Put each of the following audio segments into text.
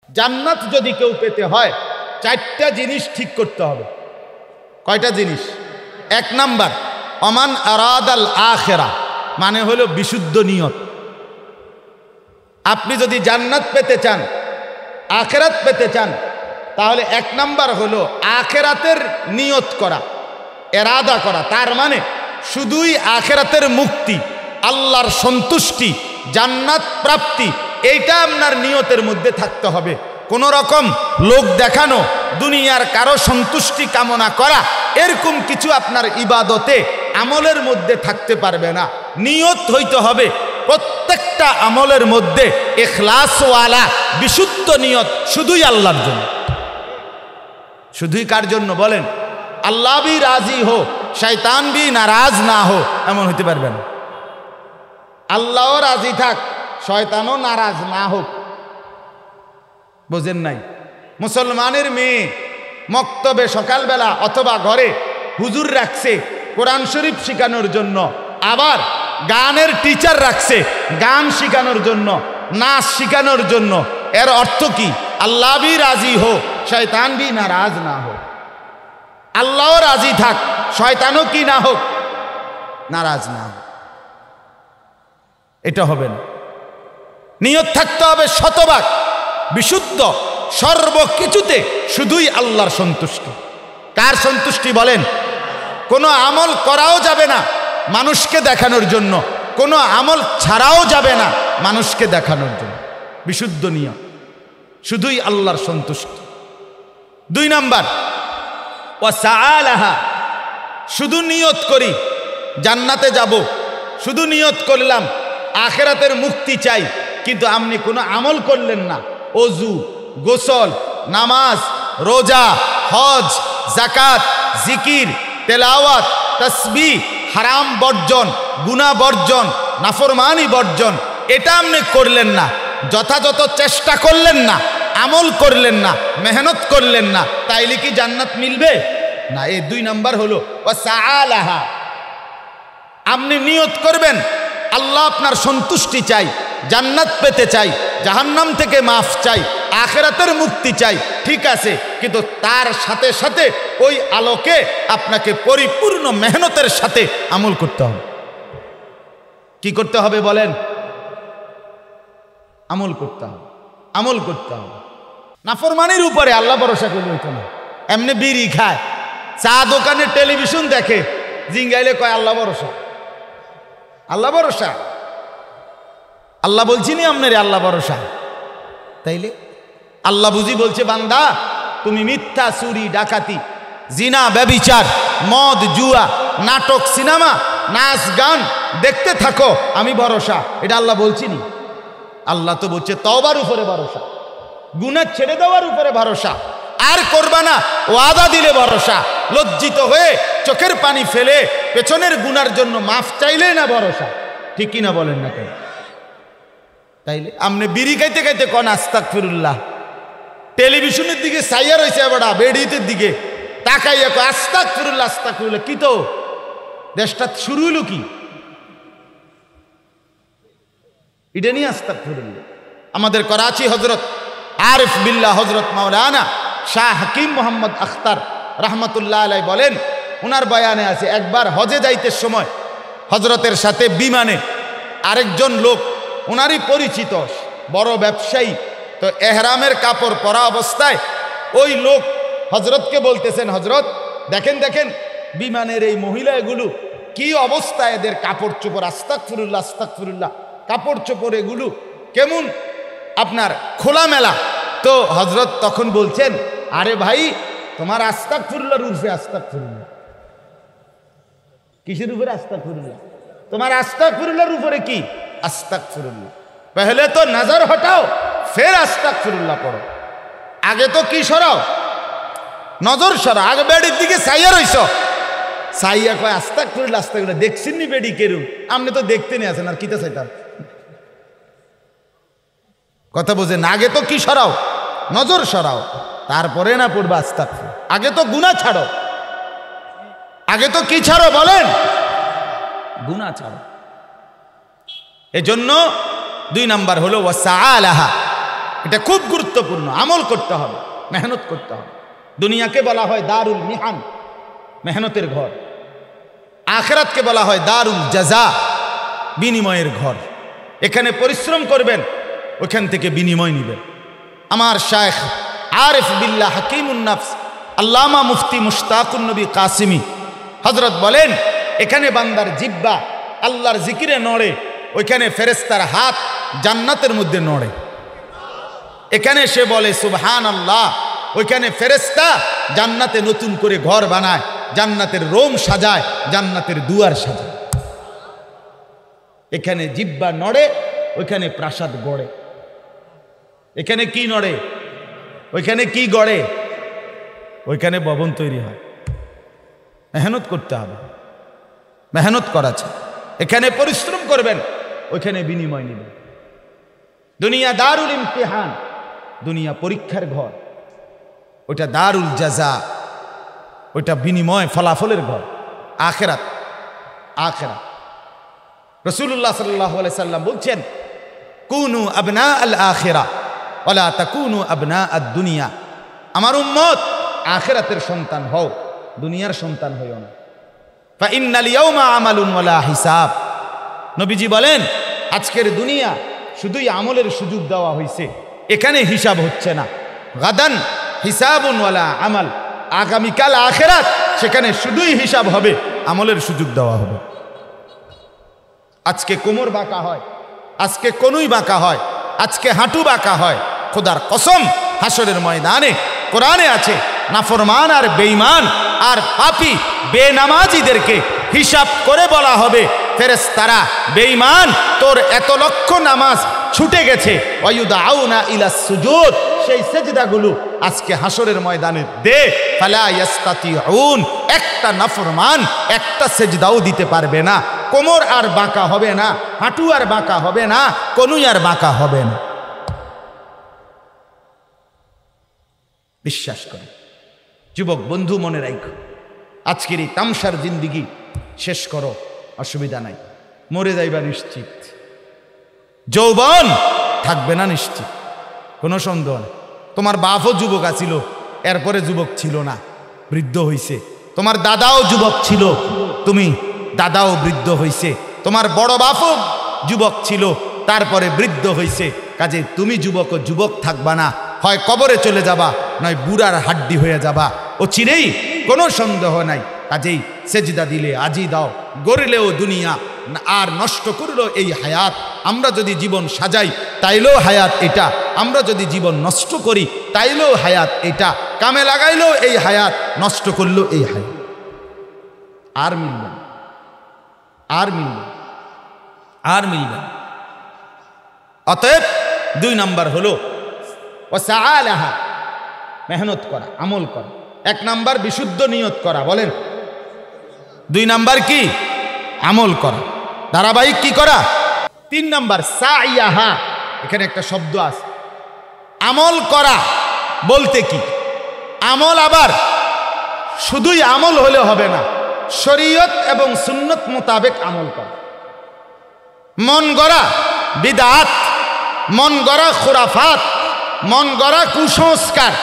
জান্নাত যদি কেউ পেতে হয় 4টা জিনিস ঠিক করতে হবে। কয়টা জিনিস? 1 নাম্বার, অমান আরাদাল আখিরা, মানে হলো বিশুদ্ধ নিয়ত। আপনি যদি জান্নাত পেতে চান, আখিরাত পেতে চান, তাহলে 1 নাম্বার হলো আখিরাতের নিয়ত করা, এরাদা করা। তার মানে শুধুই আখিরাতের মুক্তি, আল্লাহর সন্তুষ্টি, জান্নাত প্রাপ্তি, এইটা আপনার নিয়তের মধ্যে থাকতে হবে। কোন রকম লোক দেখানো, দুনিয়ার কারো সন্তুষ্টি কামনা করা, এরকম কিছু আপনার ইবাদতে আমলের মধ্যে থাকতে পারবে না। নিয়ত হইতে হবে প্রত্যেকটা আমলের মধ্যে ইখলাসওয়ালা বিশুদ্ধ নিয়ত, শুধুই আল্লাহর জন্য। শুধুই কার জন্য বলেন? আল্লাহ ভি রাজি হো, শয়তান ভি নারাজ না হো, এমন হইতে পারবে না। আল্লাহও রাজি থাক, শয়তানও নারাজ না হোক। বোঝেন নাই? মুসলমানের মেয়ে মক্তবে সকালবেলা অথবা ঘরে হুজুর রাখছে কোরআন শরীফ শিখানোর জন্য, আবার গানের টিচার রাখছে গান শিখানোর জন্য, নাচ শিখানোর জন্য। এর অর্থ কি? আল্লাহ ভি রাজি হো, শয়তান ভি নারাজ না হো। আল্লাহও রাজি থাক, শয়তানও কি না হোক, নারাজ না হোক। এটা হবে না। নিয়ত থাকতে হবে শতভাগ বিশুদ্ধ, সর্বকিছুতে শুধুই আল্লাহর সন্তুষ্টি। কার সন্তুষ্টি বলেন? কোনো আমল করাও যাবে না মানুষকে দেখানোর জন্য, কোনো আমল ছাড়াও যাবে না মানুষকে দেখানোর জন্য। বিশুদ্ধ নিয়ত, শুধুই আল্লাহর সন্তুষ্টি। 2 নাম্বার, ওয়াসাআলাহা, শুধু নিয়ত করি জান্নাতে যাব, শুধু নিয়ত করলাম আখিরাতের মুক্তি চাই, কিন্তু আপনি কোনো আমল করলেন না। ওযু, গোসল, নামাজ, রোজা, হজ, যাকাত, জিকির, তেলাওয়াত, তাসবিহ, হারাম বর্জন, গুনাহ বর্জন, নাফরমানি বর্জন, এটা আপনি করলেন না। যথাযথ চেষ্টা করলেন না, আমল করলেন না, মেহনত করলেন না, তাইলে কি জান্নাত মিলবে না? এই 2 নাম্বার হলো ওয়াসাআলাহা। আপনি নিয়ত করবেন আল্লাহ আপনার সন্তুষ্টি চাই, জান্নাত পেতে চাই, জাহান্নাম থেকে মাফ চাই, আখিরাতের মুক্তি চাই, ঠিক আছে, কিন্তু তার সাথে সাথে ওই আলোকে আপনাকে পরিপূর্ণ মেহনতের সাথে আমল করতে হবে। কি করতে হবে বলেন? আমল করতে হবে, আমল করতে হবে। নাফরমানির উপরে আল্লাহ ভরসা করলে হইতো না। এমনি বিড়ি খায়, চা দোকানে টেলিভিশন দেখে, জিঙ্গাইলে কয় আল্লাহ ভরসা, আল্লাহ ভরসা। আল্লাহ বলছি নি আপনারে আল্লাহ ভরসা, তাইলে আল্লাহ বুঝি বলছে বান্দা তুমি মিথ্যা, চুরি, ডাকাতি, জিনা, ব্যভিচার, মদ, জুয়া, নাটক, সিনেমা, নাচ, গান দেখতে থাকো, আমি ভরসা। এটা আল্লাহ বলছি নি? আল্লাহ তো বলছে তওবার উপরে ভরসা, গুনাহ ছেড়ে দেওয়ার উপরে ভরসা, আর করবা না ওয়াদা দিলে ভরসা, লজ্জিত হয়ে চোখের পানি ফেলে পেছনের গুনার জন্য মাফ চাইলে না ভরসা। ঠিক কিনা বলেন না কেন? তাইলে আপনি বিড়ি খাইতে খাইতে কোন আস্তাগফিরুল্লাহ, টেলিভিশনের দিকে চাইয়া রয়েছে বেড়া, বেড়িতে দিকে তাকাইয়া কো আস্তাগফিরুল্লাহ, আস্তাগফিরুল্লাহ। কি তো দেশটা শুরু হইল কি? এটা নিয়ে আস্তাগফিরুল্লাহ। আমাদের করাচি হজরত আরিফ বিল্লাহ হজরত মাওলানা শাহ হাকিম মোহাম্মদ আখতার রহমতুল্লাহ আলাই বলেন, ওনার বয়ানে আছে, একবার হজে যাইতে সময় হজরতের সাথে বিমানে আরেকজন লোক, ওনারই পরিচিত বড় ব্যবসায়ী, তো এহরামের কাপড় পরা অবস্থায় ওই লোক হজরতকে বলতেছেন, হজরত দেখেন দেখেন বিমানের এই মহিলা এগুলো কি অবস্থা, এদের কাপড় চোপড়, আস্তাগফিরুল্লাহ, আস্তাগফিরুল্লাহ, কাপড় চোপড় এগুলো কেমন আপনার খোলামেলা। তো হজরত তখন বলছেন, আরে ভাই তোমার আস্তাগফিরুল্লাহর উর্ফে আস্তাগফিরুল্লাহ। কিসের উপরে আস্তাগফিরুল্লাহ? তোমার আস্তাগফিরুল্লাহর উপরে কি আস্তাগফিরুল্লাহ। পহলে তো নজর হটাও, ফের আস্তাগফিরুল্লাহ পড়ো। আগে তো কি সরাও, নজর সরা। আগে বেডির দিকে চাইয়া রইছ, চাইয়া কয় আস্তাগফিরুল্লাহ, আস্তাগফিরুল্লাহ। দেখছেন নি বেডি কেরু? আপনি তো দেখতে নিয়ে আছেন, আর কিতা চাইতাম? কথা বোঝেন? আগে তো কি সরাও, নজর সরাও, তারপরে না পড়বা আস্তাগফির। আগে তো গুনাহ ছাড়ো, আগে তো কি ছাড়ো বলেন? গুনাহ ছাড়ো। এজন্য 2 নাম্বার হলো ওয়াসাআলাহা, এটা খুব গুরুত্বপূর্ণ। আমল করতে হবে, মেহনত করতে হবে। দুনিয়াকে বলা হয় দারুল মিহান, মেহনতের ঘর। আখিরাতকে বলা হয় দারুল জাযা, বিনিময়ের ঘর। এখানে পরিশ্রম করবেন, ওখান থেকে বিনিময় নেবেন। আমার শায়েখ আরিফ বিল্লাহ হাকিমুন নফস আল্লামা মুফতি মুশতাকুন নবী কাসিমি হযরত বলেন, এখানে বান্দার জিহ্বা আল্লাহর জিকিরে নড়ে, ওইখানে ফেরেশতার হাত জান্নাতের মধ্যে নড়ে। এখানে সে বলে সুবহানাল্লাহ, ওইখানে ফেরেশতা জান্নাতে নতুন করে ঘর বানায়, জান্নাতের রোম সাজায়, জান্নাতের দুয়ার সাজায়। এখানে জিহ্বা নড়ে, ওইখানে প্রাসাদ গড়ে। এখানে কি নড়ে, ওইখানে কি গড়ে, ওইখানে ভবন তৈরি হয়। মেহনত করতে হবে, মেহনত করাছে। এখানে পরিশ্রম করবেন, ওইখানে বিনিময় নেবেন। দুনিয়া দারুল ইমতিহান, দুনিয়া পরীক্ষার ঘর। ওইটা দারুল জাযা, ওইটা বিনিময় ফলাফলের ঘর। আখিরাত, আখিরাত। রাসূলুল্লাহ সাল্লাল্লাহু আলাইহি সাল্লাম বলছেন, কুনু আবনা আল আখিরা ওয়ালা তাকুনু আবনা আদ দুনিয়া। আমার উম্মত আখিরাতের সন্তান হও, দুনিয়ার সন্তান হইও না। ফা ইন্নাল ইয়াউমা আমালুন ওয়ালা হিসাব। নবীজি বলেন, আজকের দুনিয়া শুধুই আমলের সুযোগ দেওয়া হয়েছে, এখানে হিসাব হচ্ছে না। গাদান হিসাবুন ওয়ালা আমাল, আগামীকাল আখিরাত, সেখানে শুধুই হিসাব হবে, আমলের সুযোগ দেওয়া হবে। আজকে কোমর বাঁকা হয়, আজকে কনুই বাঁকা হয়, আজকে হাঁটু বাঁকা হয়। খোদার কসম, হাসরের ময়দানে কোরআনে আছে, নাফরমান আর বেঈমান আর পাপী বেনামাজিদেরকে হিসাব করে বলা হবে, ফেরেশতারা বেঈমান, তোর এত লক্ষ নামাজ ছুটে গেছে, ওয়ায়ুদাউনা ইলা সুজুদ, সেই সেজদাগুলো আজকে হাসরের ময়দানে দে। ফালা ইয়াস্তাতিউন, একটা নাফরমান একটা সেজদাও দিতে পারবে না। কোমর আর বাঁকা হবে না, হাঁটু আর বাঁকা হবে না, কনুই আর বাঁকা হবে না। বিশ্বাস করে যুবক বন্ধু, মনে রাখো, আজকের এই তামসার জিন্দিগি শেষ করো, অসুবিধা নাই। মরে যাইবা নিশ্চিত, যৌবন থাকবে না নিশ্চিত, কোনো সন্দেহ নেই। তোমার বাপও যুবক আছিল, এরপরে যুবক ছিল না, বৃদ্ধ হইছে। তোমার দাদাও যুবক ছিল, তুমি দাদাও বৃদ্ধ হইছে। তোমার বড় বাপও যুবক ছিল, তারপরে বৃদ্ধ হইছে। কাজে তুমি যুবক ও যুবক থাকবা না, হয় কবরে চলে যাবা, নয় বুড়ার হাড্ডি হয়ে যাবা, ও চিরেই, কোনো সন্দেহ নাই। কাজেই সেজদা দিলে আজই দাও, গড়লেও দুনিয়া আর নষ্ট করলো এই হায়াত। আমরা যদি জীবন সাজাই তাইলেও হায়াত এটা, আমরা যদি জীবন নষ্ট করি তাইলেও হায়াত এটা। কামে লাগাইলেও এই হায়াত, নষ্ট করলেও এই হায়াত। আর মিলবে না, আর মিলবে, আর মিলবে। অতএব 2 নাম্বার হলো ওয়াসআলাহা, মেহনত করা, আমল করা। 1 নাম্বার বিশুদ্ধ নিয়ত করা, বলেন। 2 নাম্বার কি? আমল করা, ধারাবাহিক কি করা। 3 নাম্বার সাইয়াহা, এখানে একটা শব্দ আছে, আমল করা বলতে কি? আমল আবার শুধুই আমল হলে হবে না, শরীয়ত এবং সুন্নত মোতাবেক আমল করা। মন গড়া বিদআত, মন গড়া খুরাফাত, মন গড়া কুসংস্কার,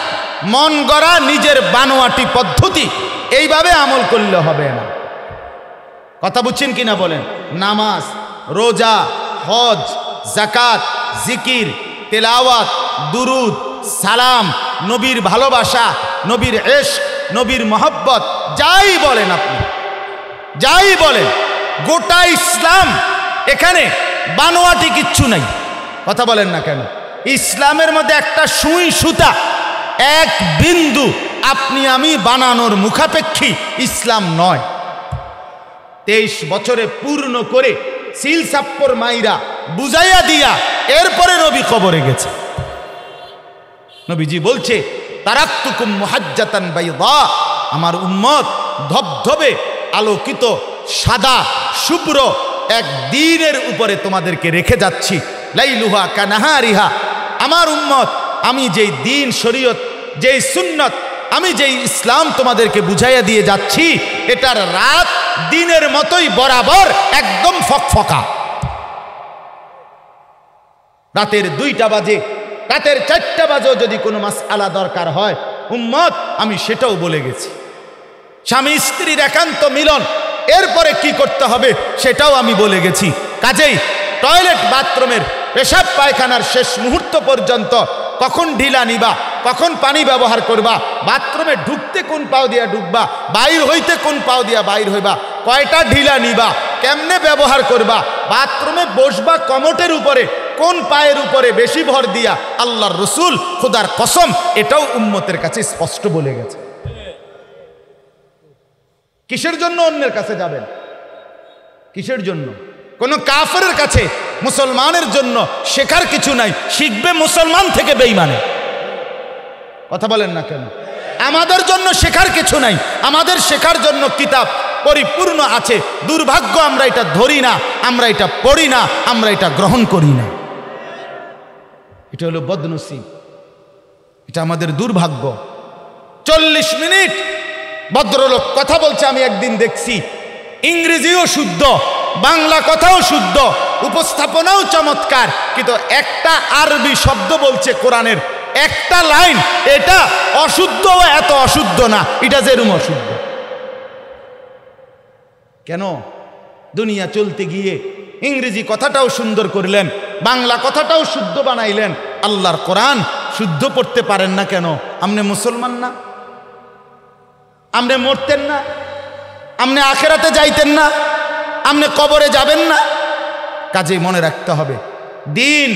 মন গড়া নিজের বানোয়াটি পদ্ধতি, এইভাবে আমল করলে হবে না। কথা বুঝছেন কিনা বলেন? নামাজ, রোজা, হজ, যাকাত, জিকির, তেলাওয়াত, দুরুদ, সালাম, নবীর ভালোবাসা, নবীর ইশক, নবীর মহব্বত, যাই বলেন আপনি, যাই বলেন, গোটা ইসলাম, এখানে বানোয়াটি কিচ্ছু নাই। কথা বলেন না কেন? ইসলামের মধ্যে একটা সুই সুতা, এক বিন্দু আপনি আমি বানানোর মুখাপেক্ষী ইসলাম নয়। 23 বছরে পূর্ণ করে সিল সাপ্পর মাইরা বুঝাইয়া দিয়া এরপরে নবী কবরে গেছে। নবীজি বলছে, তারাকতুকুম মুহাজ্জাতান বাইদা, আমার উম্মত ধবধবে আলোকিত সাদা শুভ্র এক দ্বীনের উপরে তোমাদেরকে রেখে যাচ্ছি। লাইলুহা কানাহারিহা, আমার উম্মত, আমি যেই দ্বীন শরীয়ত, যেই সুন্নত, আমি যেই ইসলাম তোমাদেরকে বুঝাইয়া দিয়ে যাচ্ছি, এটার রাত দিনের মতোই বরাবর একদম ফকফকা। রাতের 2টা বাজে রাতের 4টা বাজেও যদি কোনো মাসআলা দরকার হয় উম্মত, আমি সেটাও বলে গেছি। স্বামী স্ত্রীর একান্ত মিলন, এরপরে কি করতে হবে সেটাও আমি বলে গেছি। কাজেই টয়লেট বাথরুমের পেশাব পায়খানার শেষ মুহূর্ত পর্যন্ত কখন ঢিলা নিবা, কখন পানি ব্যবহার করবা, বাথরুমে ঢুকতে কোন পাও দিয়া ঢুকবা, বাইর হইতে কোন পাও দিয়া বাইর হইবা, কয়টা ঢিলা নিবা, কেমনে ব্যবহার করবা, বাথরুমে বসবা কমোটের উপরে কোন পায়ের উপরে বেশি ভর দিয়া, আল্লাহর রসুল খোদার কসম এটাও উম্মতের কাছে স্পষ্ট বলে গেছে। কিসের জন্য অন্যের কাছে যাবেন? কিসের জন্য? কোন কাফেরের কাছে মুসলমানের জন্য শেখার কিছু নাই, শিখবে মুসলমান থেকে বেঈমানে। কথা বলেন না কেন? আমাদের জন্য শেখার কিছু নাই, আমাদের শেখার জন্য কিতাব পরিপূর্ণ আছে। দুর্ভাগ্য আমরা এটা ধরি না, আমরা এটা পড়ি না, আমরা এটা গ্রহণ করি না। এটা হলো বদনসিব, এটা আমাদের দুর্ভাগ্য। 40 মিনিট ভদ্রলোক কথা বলছে, আমি একদিন দেখছি, ইংরেজিও শুদ্ধ, বাংলা কথাও শুদ্ধ, উপস্থাপনাও চমৎকার, কিন্তু একটা আরবি শব্দ বলছে কোরআনের, একটা লাইন, এটা অশুদ্ধ, এত অশুদ্ধ না, এটা যেরকম অশুদ্ধ। কেন? দুনিয়া চলতে গিয়ে ইংরেজি কথাটাও সুন্দর করলেন, বাংলা কথাটাও শুদ্ধ বানাইলেন, আল্লাহর কোরআন শুদ্ধ পড়তে পারেন না কেন? আপনি মুসলমান না? আপনি মরতেন না? আপনি আখেরাতে যাইতেন না? আপনি কবরে যাবেন না? কাজেই মনে রাখতে হবে, দিন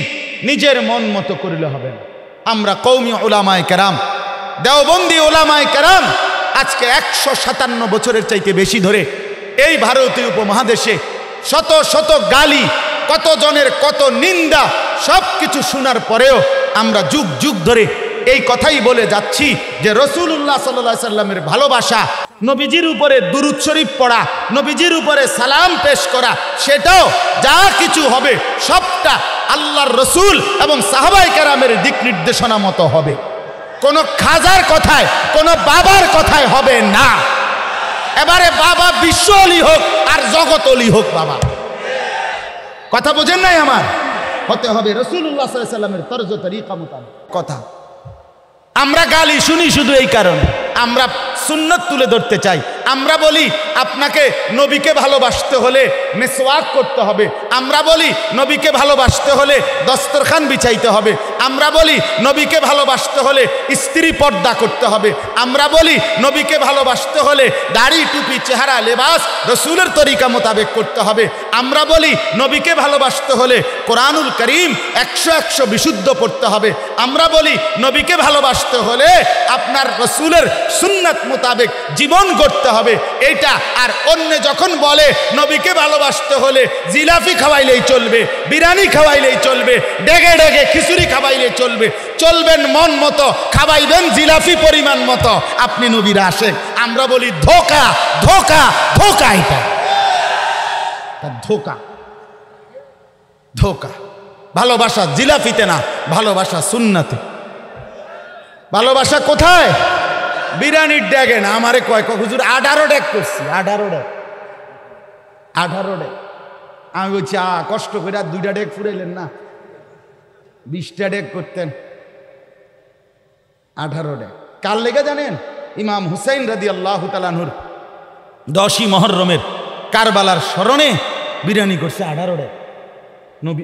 নিজের মন মতো করলে হবে না। আমরা কওমি উলামায়ে কেরাম, দেওবন্দি উলামায়ে কেরাম আজকে 157 বছরের চাইতে বেশি ধরে এই ভারতীয় উপমহাদেশে শত শত গালি, কত জনের কত নিন্দা, সব কিছু শোনার পরেও আমরা যুগ যুগ ধরে এই কথাই বলে যাচ্ছি যে রাসূলুল্লাহ সাল্লাল্লাহু আলাইহি সাল্লামের ভালোবাসা, নবীজির উপরে দুরূদ শরীফ পড়া, নবীজির উপরে সালাম পেশ করা, সেটাও যা কিছু হবে সবটা আল্লাহর রসুল এবং সাহাবায়ে কেরামের দিক নির্দেশনা মতো হবে। কোনো খাজার কথায়, কোনো বাবার কথায় হবে না। এবারে বাবা বিশ্ব অলি হোক আর জগৎ অলি হোক, বাবা কথা বোঝেন নাই আমার? হতে হবে রাসূলুল্লাহ সাল্লাল্লাহু আলাইহি সাল্লামের তরজ তরিকা মোতাবেক কথা। আমরা গালি শুনি শুধু এই কারণে, আমরা সুন্নাত তুলে ধরতে চাই। আমরা বলি আপনাকে নবীকে ভালোবাসতে হলে মিসওয়াক করতে হবে, আমরা বলি নবীকে ভালোবাসতে হলে দস্তরখান বিছাইতে হবে, আমরা বলি নবীকে ভালোবাসতে হলে স্ত্রী পর্দা করতে হবে, আমরা বলি নবীকে ভালোবাসতে হলে দাড়ি টুপি চেহারা লেবাস রসুলের তরিকা মোতাবেক করতে হবে, আমরা বলি নবীকে ভালোবাসতে হলে কোরআনুল করিম 100 বিশুদ্ধ পড়তে হবে, আমরা বলি নবীকে ভালোবাসতে হলে আপনার রসুলের সুন্নাত মোতাবেক জীবন গড়তে হবে। এইটা আর অন্য যখন বলে নবীকে ভালোবাসতে হলে জিলাপি খাওয়াইলেই চলবে, বিরিয়ানি খাওয়াইলেই চলবে, ডেগে ডেগে খিচুড়ি খাওয়াইলেই চলবে, চলবেন মন মতো, খাওয়াইবেন জিলাপি পরিমাণ মতো, আপনি নবীর আশেক। আমরা বলি ধোকা ধোকা ধোকা, এটা ধোকা ধোকা। ভালোবাসা জিলাপিতে না, ভালোবাসা সুন্নাতে। ভালোবাসা কোথায়? বিরিয়ানির ড্যাগে না। আমারে কয় হুজুর 18 ড্যাগ করছি, 18 ড্যাগ। আমি বলছি কষ্ট করে আর 2টা ড্যাগ ফুরাইলেন না, 20টা ড্যাগ করতেন। 18 ড্যাগ কার লেগে জানেন? ইমাম হুসাইন রাদিয়াল্লাহু তাআলা আনহুর 10ই মুহররমের কারবালার স্মরণে বিরিয়ানি করছে 18 ড্যাগ। নবী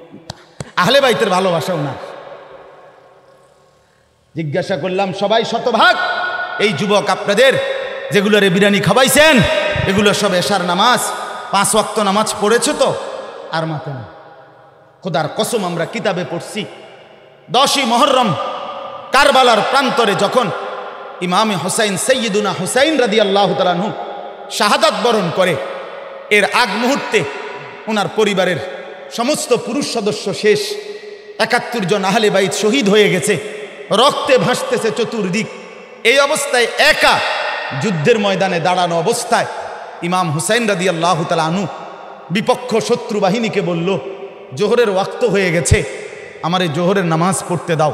আহলে বাইতের ভালোবাসাও না। জিজ্ঞাসা করলাম সবাই শতভাগ, এই যুবক আপনাদের যেগুলোরে বিরিয়ানি খাওয়াইছেন এগুলো সব এশার নামাজ 5 ওয়াক্ত নামাজ পড়েছো তো? আর মাথা না। খোদার কসম আমরা কিতাবে পড়ছি 10ই মুহররম কারবালার প্রান্তরে যখন ইমামে হুসাইন সৈয়দুনা হুসাইন রাদিয়াল্লাহু তাআলা আনহু শাহাদাত বরণ করে, এর আগ মুহূর্তে ওনার পরিবারের সমস্ত পুরুষ সদস্য শেষ, 71 জন আহলে বাইত শহীদ হয়ে গেছে, রক্তে ভাসতেছে চতুর্দিক। এই অবস্থায় একা যুদ্ধের ময়দানে দাঁড়ানো অবস্থায় ইমাম হুসাইন রাদিয়াল্লাহু তাআলা আনহু বিপক্ষ শত্রু বাহিনীকে বলল, জোহরের ওয়াক্ত হয়ে গেছে, আমারে জোহরের নামাজ পড়তে দাও,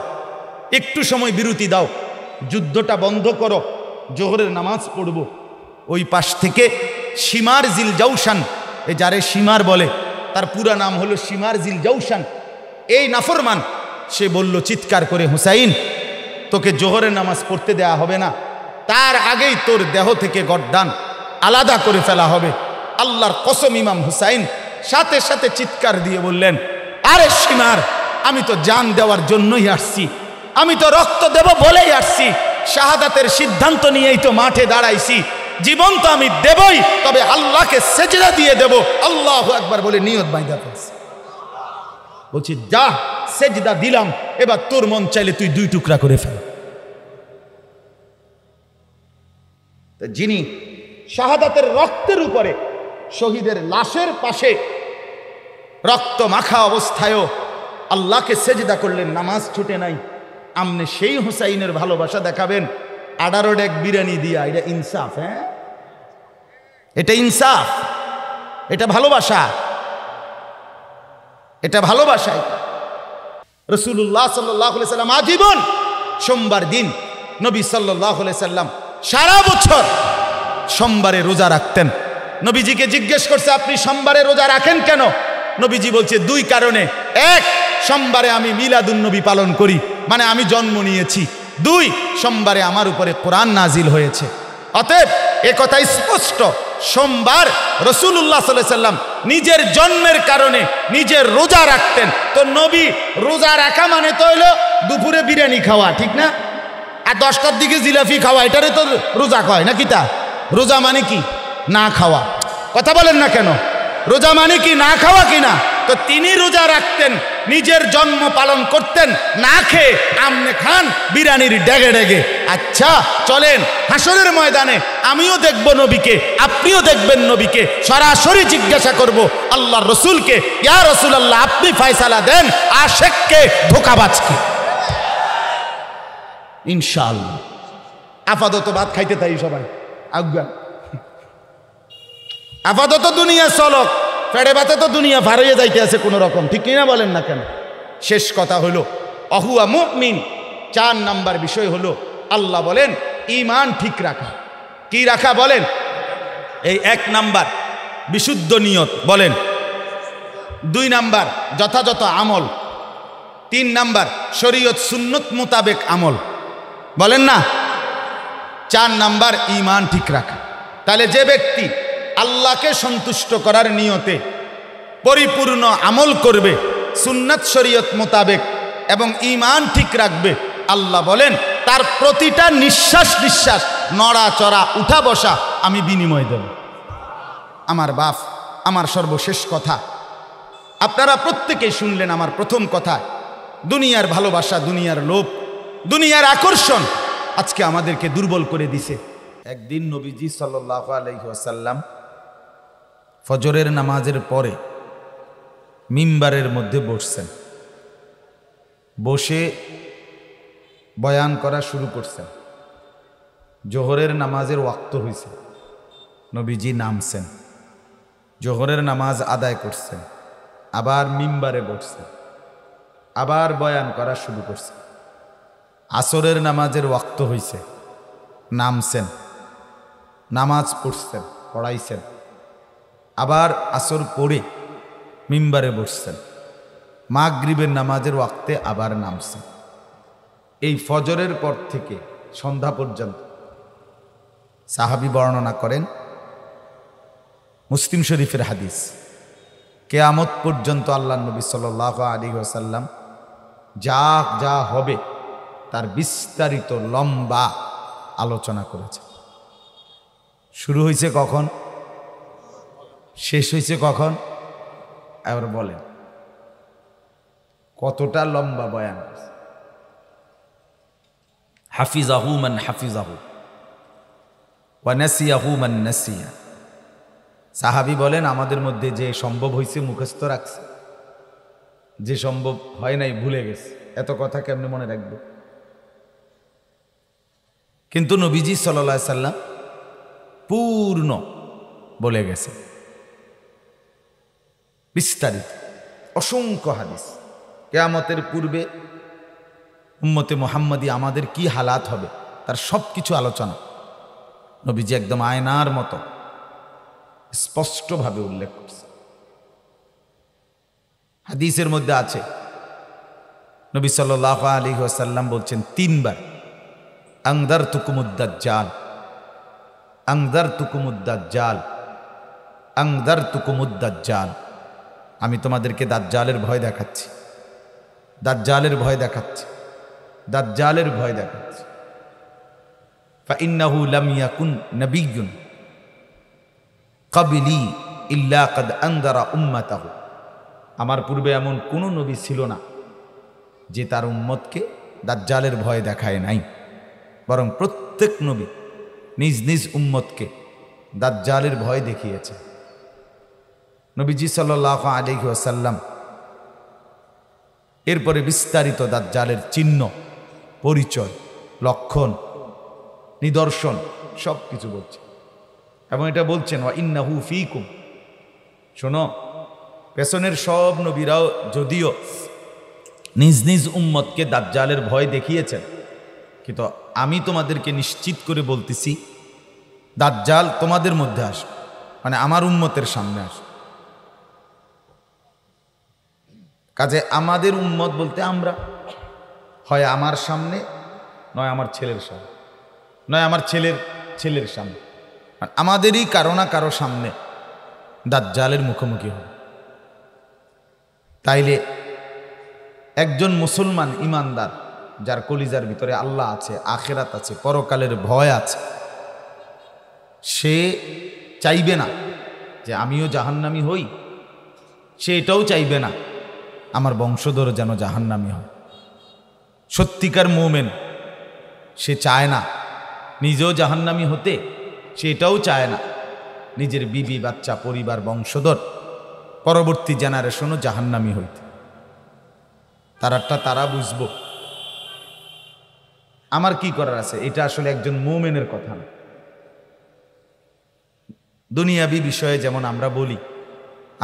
একটু সময় বিরতি দাও, যুদ্ধটা বন্ধ করো, জোহরের নামাজ পড়ব। ওই পাশ থেকে শিমার জিল জাউশান, এ যারে শিমার বলে তার পুরা নাম হলো শিমার জিল জাউশান, এই নাফরমান সে বলল চিৎকার করে, হুসাইন, তোকে জোহরের নামাজ পড়তে দেয়া হবে না, তার আগেই তোর দেহ থেকে গর্দান আলাদা করে ফেলা হবে। আল্লাহর কসম, ইমাম হুসাইন সাথে সাথে চিৎকার দিয়ে বললেন, আরে সীমার, আমি তো জান দেওয়ার জন্যই আসছি, আমি তো রক্ত দেব বলেই আসছি, শাহাদাতের সিদ্ধান্ত নিয়েই তো মাঠে দাঁড়াইছি, জীবন তো আমি দেবই, তবে আল্লাহকে সেজদা দিয়ে দেব। আল্লাহু আকবার বলে নিয়ত বাইদা ফেলছে। বলছি, যা, সেজদা দিলাম, এবার তোর মন চাইলে তুই 2 টুকরা করে ফেল। যিনি শাহাদাতের রক্তের উপরে, শহীদের লাশের পাশে রক্ত মাখা অবস্থায়ও আল্লাহকে সেজদা করলেন, নামাজ ছুটে নাই, আমনে সেই হুসাইনের ভালোবাসা দেখাবেন 18 ডেক বিরিয়ানি দিয়া? এটা ইনসাফ? হ্যাঁ, এটা ইনসাফ? এটা ভালোবাসা? এটা ভালোবাসা? রাসূলুল্লাহ সাল্লাল্লাহু আলাইহি সাল্লাম আজীবন সোমবার দিন, নবী সাল্লাল্লাহু আলাইহি সাল্লাম সারা বছর সোমবারে রোজা রাখতেন। নবীজিকে জিজ্ঞেস করছে, আপনি সোমবারে রোজা রাখেন কেন? নবীজি বলছে, 2 কারণে। 1, সোমবারে আমি মিলাদুন নবী পালন করি, মানে আমি জন্ম নিয়েছি। 2, সোমবারে আমার উপরে কোরআন নাজিল হয়েছে। অতএব এ কথা স্পষ্ট, সোমবার রাসূলুল্লাহ সাল্লাল্লাহু আলাইহি সাল্লাম নিজের জন্মের কারণে নিজের রোজা রাখতেন। তো নবী রোজা রাখা মানে তো হইল দুপুরে বিরিয়ানি খাওয়া, ঠিক না? আর 10টার দিকে জিলাপি খাওয়া, এটারে তো রোজা কয় নাকি? তা রোজা মানে কি? না খাওয়া। কথা বলেন না কেন? রোজা মানে কি? না খাওয়া কিনা? তো তিনি রোজা রাখতেন, নিজের জন্ম পালন করতেন না খেয়ে, আমনে খান বিরিয়ানির ডেগে ডেগে। আচ্ছা চলেন হাসরের ময়দানে আমিও দেখব নবীকে, আপনিও দেখবেন নবীকে, সরাসরি জিজ্ঞাসা করব আল্লাহর রসুলকে, ইয়া রাসূলুল্লাহ, আপনি ফয়সালা দেন, আশেককে ধোঁকাবাজকে। ইনশাআল্লাহ। আপাতত ভাত খাইতে তাই সবাই আজ্ঞা, আপাতত দুনিয়া চলক, ফেড়ে বাতে তো দুনিয়া ভার হয়ে যাইতে আছে কোনো রকম, ঠিক কিনা বলেন না কেন? শেষ কথা হলো অহুয়া মুমিন। 4 নাম্বার বিষয় হলো, আল্লাহ বলেন ঈমান ঠিক রাখা। কি রাখা বলেন? এই 1 নাম্বার বিশুদ্ধ নিয়ত বলেন, 2 নাম্বার যথাযথ আমল, 3 নাম্বার শরীয়ত সুন্নত মোতাবেক আমল, বলেন না? 4 নাম্বার ঈমান ঠিক রাখা। তাহলে যে ব্যক্তি আল্লাহকে সন্তুষ্ট করার নিয়তে পরিপূর্ণ আমল করবে সুন্নাত শরীয়ত মোতাবেক এবং ঈমান ঠিক রাখবে, আল্লাহ বলেন তার প্রতিটা নিঃশ্বাস নিঃশ্বাস, নড়াচড়া, উঠা বসা আমি বিনিময় দেব। আমার বাপ, আমার সর্বশেষ কথা, আপনারা প্রত্যেকেই শুনলেন আমার প্রথম কথা, দুনিয়ার ভালোবাসা, দুনিয়ার লোভ, দুনিয়ার আকর্ষণ আজকে আমাদেরকে দুর্বল করে দিছে। একদিন নবীজি সাল্লাল্লাহু আলাইহি ওয়াসাল্লাম ফজরের নামাজের পরে মিম্বারের মধ্যে বসছেন, বসে বয়ান করা শুরু করছেন। জোহরের নামাজের ওয়াক্ত হয়েছে, নবীজি নামছেন, জোহরের নামাজ আদায় করছেন, আবার মিম্বারে বসছেন, আবার বয়ান করা শুরু করছেন। আসরের নামাজের ওয়াক্ত হয়েছে, নামছেন, নামাজ পড়ছেন, পড়াইছেন, আবার আসর পড়ে মিম্বারে বসছেন, মাগরিবের নামাজের ওয়াক্তে আবার নামছেন। এই ফজরের পর থেকে সন্ধ্যা পর্যন্ত সাহাবী বর্ণনা করেন, মুসলিম শরীফের হাদিস, কিয়ামত পর্যন্ত আল্লাহর নবী সাল্লাল্লাহু আলাইহি ওয়াসাল্লাম যা যা হবে তার বিস্তারিত লম্বা আলোচনা করেছে। শুরু হয়েছে কখন, শেষ হয়েছে কখন, এবার বলেন কতটা লম্বা বয়ান। হাফিজাহু মান হাফিজাহু ওয়া নাসিয়াহু মান নাসিয়া। সাহাবী বলেন, আমাদের মধ্যে যে সম্ভব হয়েছে মুখস্থ রাখছে, যে সম্ভব হয় নাই ভুলে গেছে। এত কথা কেমনে মনে রাখবে? কিন্তু নবীজি সাল্লাল্লাহু আলাইহি সাল্লাম পূর্ণ বলে গেছে, বিস্তারিত অসংখ্য হাদিস। কিয়ামতের পূর্বে উম্মতে মুহাম্মাদি আমাদের কি হালাত হবে তার সব কিছু আলোচনা নবীজি একদম আয়নার মতো স্পষ্টভাবে উল্লেখ করছে। হাদিসের মধ্যে আছে, নবী সাল্লাল্লাহু আলাইহি ওয়াসাল্লাম বলছেন 3 বার, আনযারতুকুমুদ দাজ্জাল, আনযারতুকুমুদ দাজ্জাল, আনযারতুকুমুদ দাজ্জাল। আমি তোমাদেরকে দাজ্জালের ভয় দেখাচ্ছি, দাজ্জালের ভয় দেখাচ্ছি, দাজ্জালের ভয় দেখাচ্ছি। ফাইন্নাহু লাম ইয়াকুন নাবিয়্যুন ক্বাবলি ইল্লা ক্বাদ আনযারা উম্মাতাহু। আমার পূর্বে এমন কোনো নবী ছিল না যে তার উম্মতকে দাজ্জালের ভয় দেখায় নাই, বরং প্রত্যেক নবী নিজ নিজ উম্মতকে দাজ্জালের ভয় দেখিয়েছে। নবীজি সাল্লাল্লাহু আলাইহি ওয়াসাল্লাম এরপরে বিস্তারিত দাজ্জালের চিহ্ন, পরিচয়, লক্ষণ, নিদর্শন সব কিছু বলছে এবং এটা বলছেন ওয়া ইন্নাহু ফীকুম। শোনো, পেছনের সব নবীরাও যদিও নিজ নিজ উম্মতকে দাজ্জালের ভয় দেখিয়েছেন, কিন্তু আমি তোমাদেরকে নিশ্চিত করে বলতেছি দাজ্জাল তোমাদের মধ্যে আসবে, মানে আমার উম্মতের সামনে আসবে। কাজে আমাদের উম্মত বলতে আমরা, হয় আমার সামনে, নয় আমার ছেলের সামনে, নয় আমার ছেলের ছেলের সামনে, আমাদেরই কারো না কারো সামনে দাজ্জালের মুখোমুখি হবে। তাইলে একজন মুসলমান ইমানদার, যার কলিজার ভিতরে আল্লাহ আছে, আখিরাত আছে, পরকালের ভয় আছে, সে চাইবে না যে আমিও জাহান্নামী হই, সে এটাও চাইবে না আমার বংশধর যেন জাহান্নামী হয়। সত্যিকার মুমিন সে চায় না নিজেও জাহান্নামী হতে, সে এটাও চায় না নিজের বিবি, বাচ্চা, পরিবার, বংশধর, পরবর্তী জেনারেশনও জাহান্নামী হইতে। তারাটা তারা বুঝবো, আমার কি করার আছে। এটা আসলে একজন মুমিনের কথা না। দুনিয়াবি বিষয়ে যেমন আমরা বলি,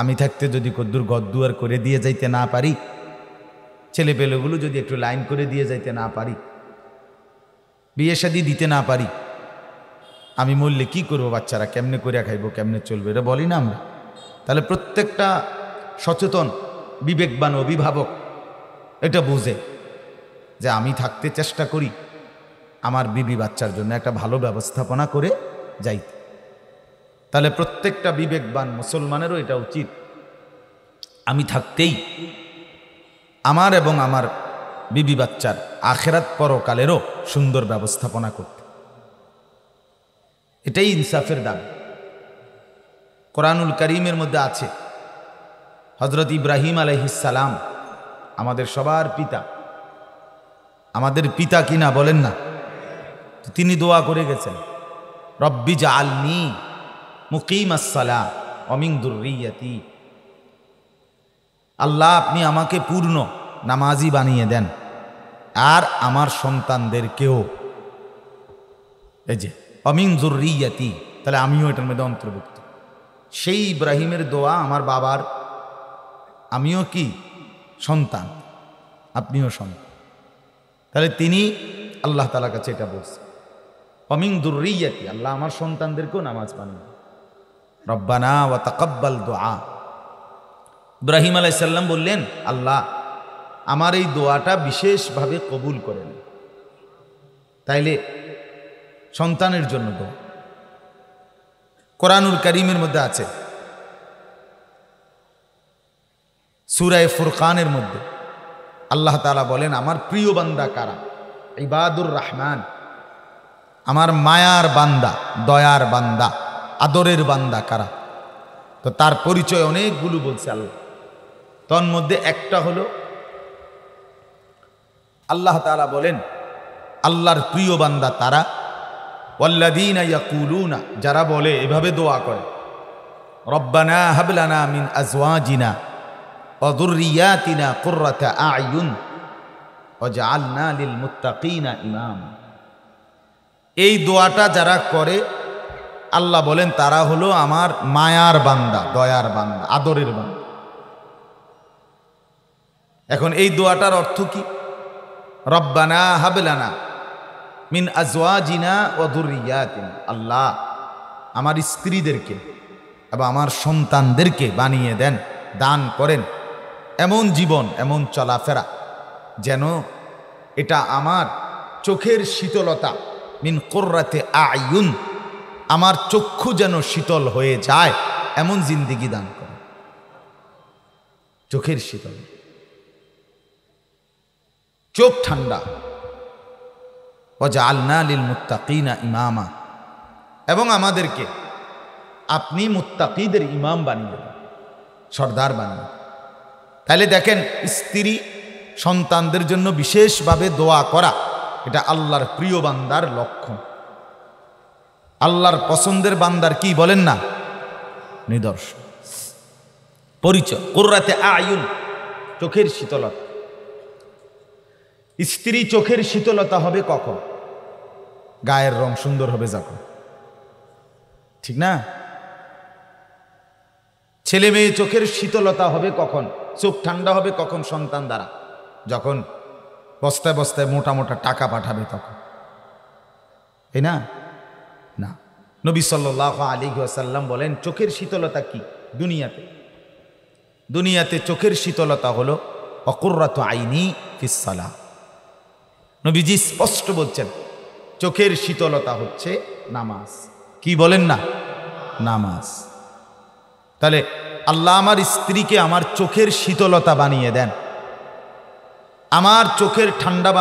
আমি থাকতে যদি কদ্দুর ঘরদুয়ার করে দিয়ে যাইতে না পারি, ছেলে পেলেগুলো যদি একটু লাইন করে দিয়ে যাইতে না পারি, বিয়ে শাদী দিতে না পারি, আমি মরলে কি করবো, বাচ্চারা কেমনে করে খাইবো, কেমনে চলবে, এটা বলি না আমরা। তাহলে প্রত্যেকটা সচেতন বিবেকবান অভিভাবক এটা বুঝে যে আমি থাকতে চেষ্টা করি আমার বিবি বাচ্চার জন্য একটা ভালো ব্যবস্থাপনা করে যাইতে। তাহলে প্রত্যেকটা বিবেকবান মুসলমানেরও এটা উচিত আমি থাকতেই আমার এবং আমার বিবি বাচ্চার আখেরাত পরকালেরও সুন্দর ব্যবস্থাপনা করতে। এটাই ইনসাফের দাবি। কোরআনুল কারীমের মধ্যে আছে হযরত ইব্রাহিম আলাইহিস সালাম, আমাদের সবার পিতা, আমাদের পিতা কিনা বলেন না, তিনি দোয়া করে গেছেন, রব্বি জাআলনি মুকিমাস সালাহ ওয়া মিন যুররিয়াতি। আল্লাহ, আপনি আমাকে পূর্ণ নামাজি বানিয়ে দেন আর আমার সন্তানদেরকেও। এই যে ওয়া মিন যুররিয়াতি, তাহলে আমিও এটার মধ্যে অন্তর্ভুক্ত। সেই ইব্রাহিমের দোয়া আমার বাবার, আমিও কি সন্তান, আপনিও সন্তান। তাহলে তিনি আল্লাহ তাআলার কাছে এটা বলছেন, ওয়া মিন যুররিয়াতি, আল্লাহ আমার সন্তানদেরকেও নামাজ বানিয়ে দেন। রব্বানা ওয়া তাকাব্বাল দুআ। ইব্রাহিম আলাইহিস সালাম বললেন, আল্লাহ আমার এই দোয়াটা বিশেষভাবে কবুল করেন। তাইলে সন্তানের জন্য দোয়া। কোরআনুল কারীমের মধ্যে আছে, সূরা ফুরকানের মধ্যে আল্লাহ তাআলা বলেন, আমার প্রিয় বান্দা কারা? ইবাদুর রহমান, আমার মায়ার বান্দা, দয়ার বান্দা, আদরের বান্দা কারা? তো তার পরিচয় অনেকগুলো বলছে আল্লাহ। তন্মধ্যে একটা হলো আল্লাহ তাআলা বলেন, আল্লাহর প্রিয় বান্দা তারা, ওয়াল্লাযীনা ইয়াকুলুনা, যারা বলে, এভাবে দোয়া করে, রব্বানা হাব লানা মিন আজওয়াজিনা ওয়া যুররিয়াতিনা কুররাতা আ'য়ুন ওয়াজআলনা লিল মুত্তাকিনা ইমামা। এই দোয়াটা যারা করে, আল্লাহ বলেন তারা হলো আমার মায়ার বান্দা, দয়ার বান্দা, আদরের বান্দা। এখন এই দোয়াটার অর্থ কি? রব্বানা হাব লানা মিন আজওয়াজিনা ওয়া যুররিয়াতিনা, আল্লাহ আমার স্ত্রীদেরকে এবং আমার সন্তানদেরকে বানিয়ে দেন, দান করেন এমন জীবন, এমন চলাফেরা যেন এটা আমার চোখের শীতলতা, মিন কুররাতে আয়ুন, আমার চক্ষু যেন শীতল হয়ে যায় এমন জিন্দেগি দান করে। চোখের শীতল, চোখ ঠান্ডা। ওয়াজআলনা লিল মুত্তাকিনা ইমামা, এবং আমাদেরকে আপনি মুত্তাকিদের ইমাম বানিয়ে দেন, সর্দার বানিয়ে। তাহলে দেখেন, স্ত্রী সন্তানদের জন্য বিশেষভাবে দোয়া করা, এটা আল্লাহর প্রিয় বান্দার লক্ষণ, আল্লাহর পছন্দের বান্দার কি বলেন না নিদর্শন, পরিচয়। কুররাতে আয়ুন, চোখের শীতলতা। স্ত্রী চোখের শীতলতা হবে কখন? গায়ের রং সুন্দর হবে যখন, ঠিক না? ছেলে মেয়ে চোখের শীতলতা হবে কখন? চোখ ঠান্ডা হবে কখন? সন্তান দ্বারা, যখন বস্তায় বস্তায় মোটা মোটা টাকা পাঠাবে তখন, তাই না? না, নবী সাল্লাল্লাহু আলাইহি ওয়াসাল্লাম বলেন চোখের শীতলতা কি? দুনিয়াতে চোখের শীতলতা হলো অকুররাতু আইনি ফিস সালাহ। নবীজি স্পষ্ট বলছেন চোখের শীতলতা হচ্ছে নামাজ। কি বলেন না? নামাজ। তাহলে আল্লাহ আমার স্ত্রীকে আমার চোখের শীতলতা বানিয়ে দেন, আমার চোখের ঠান্ডা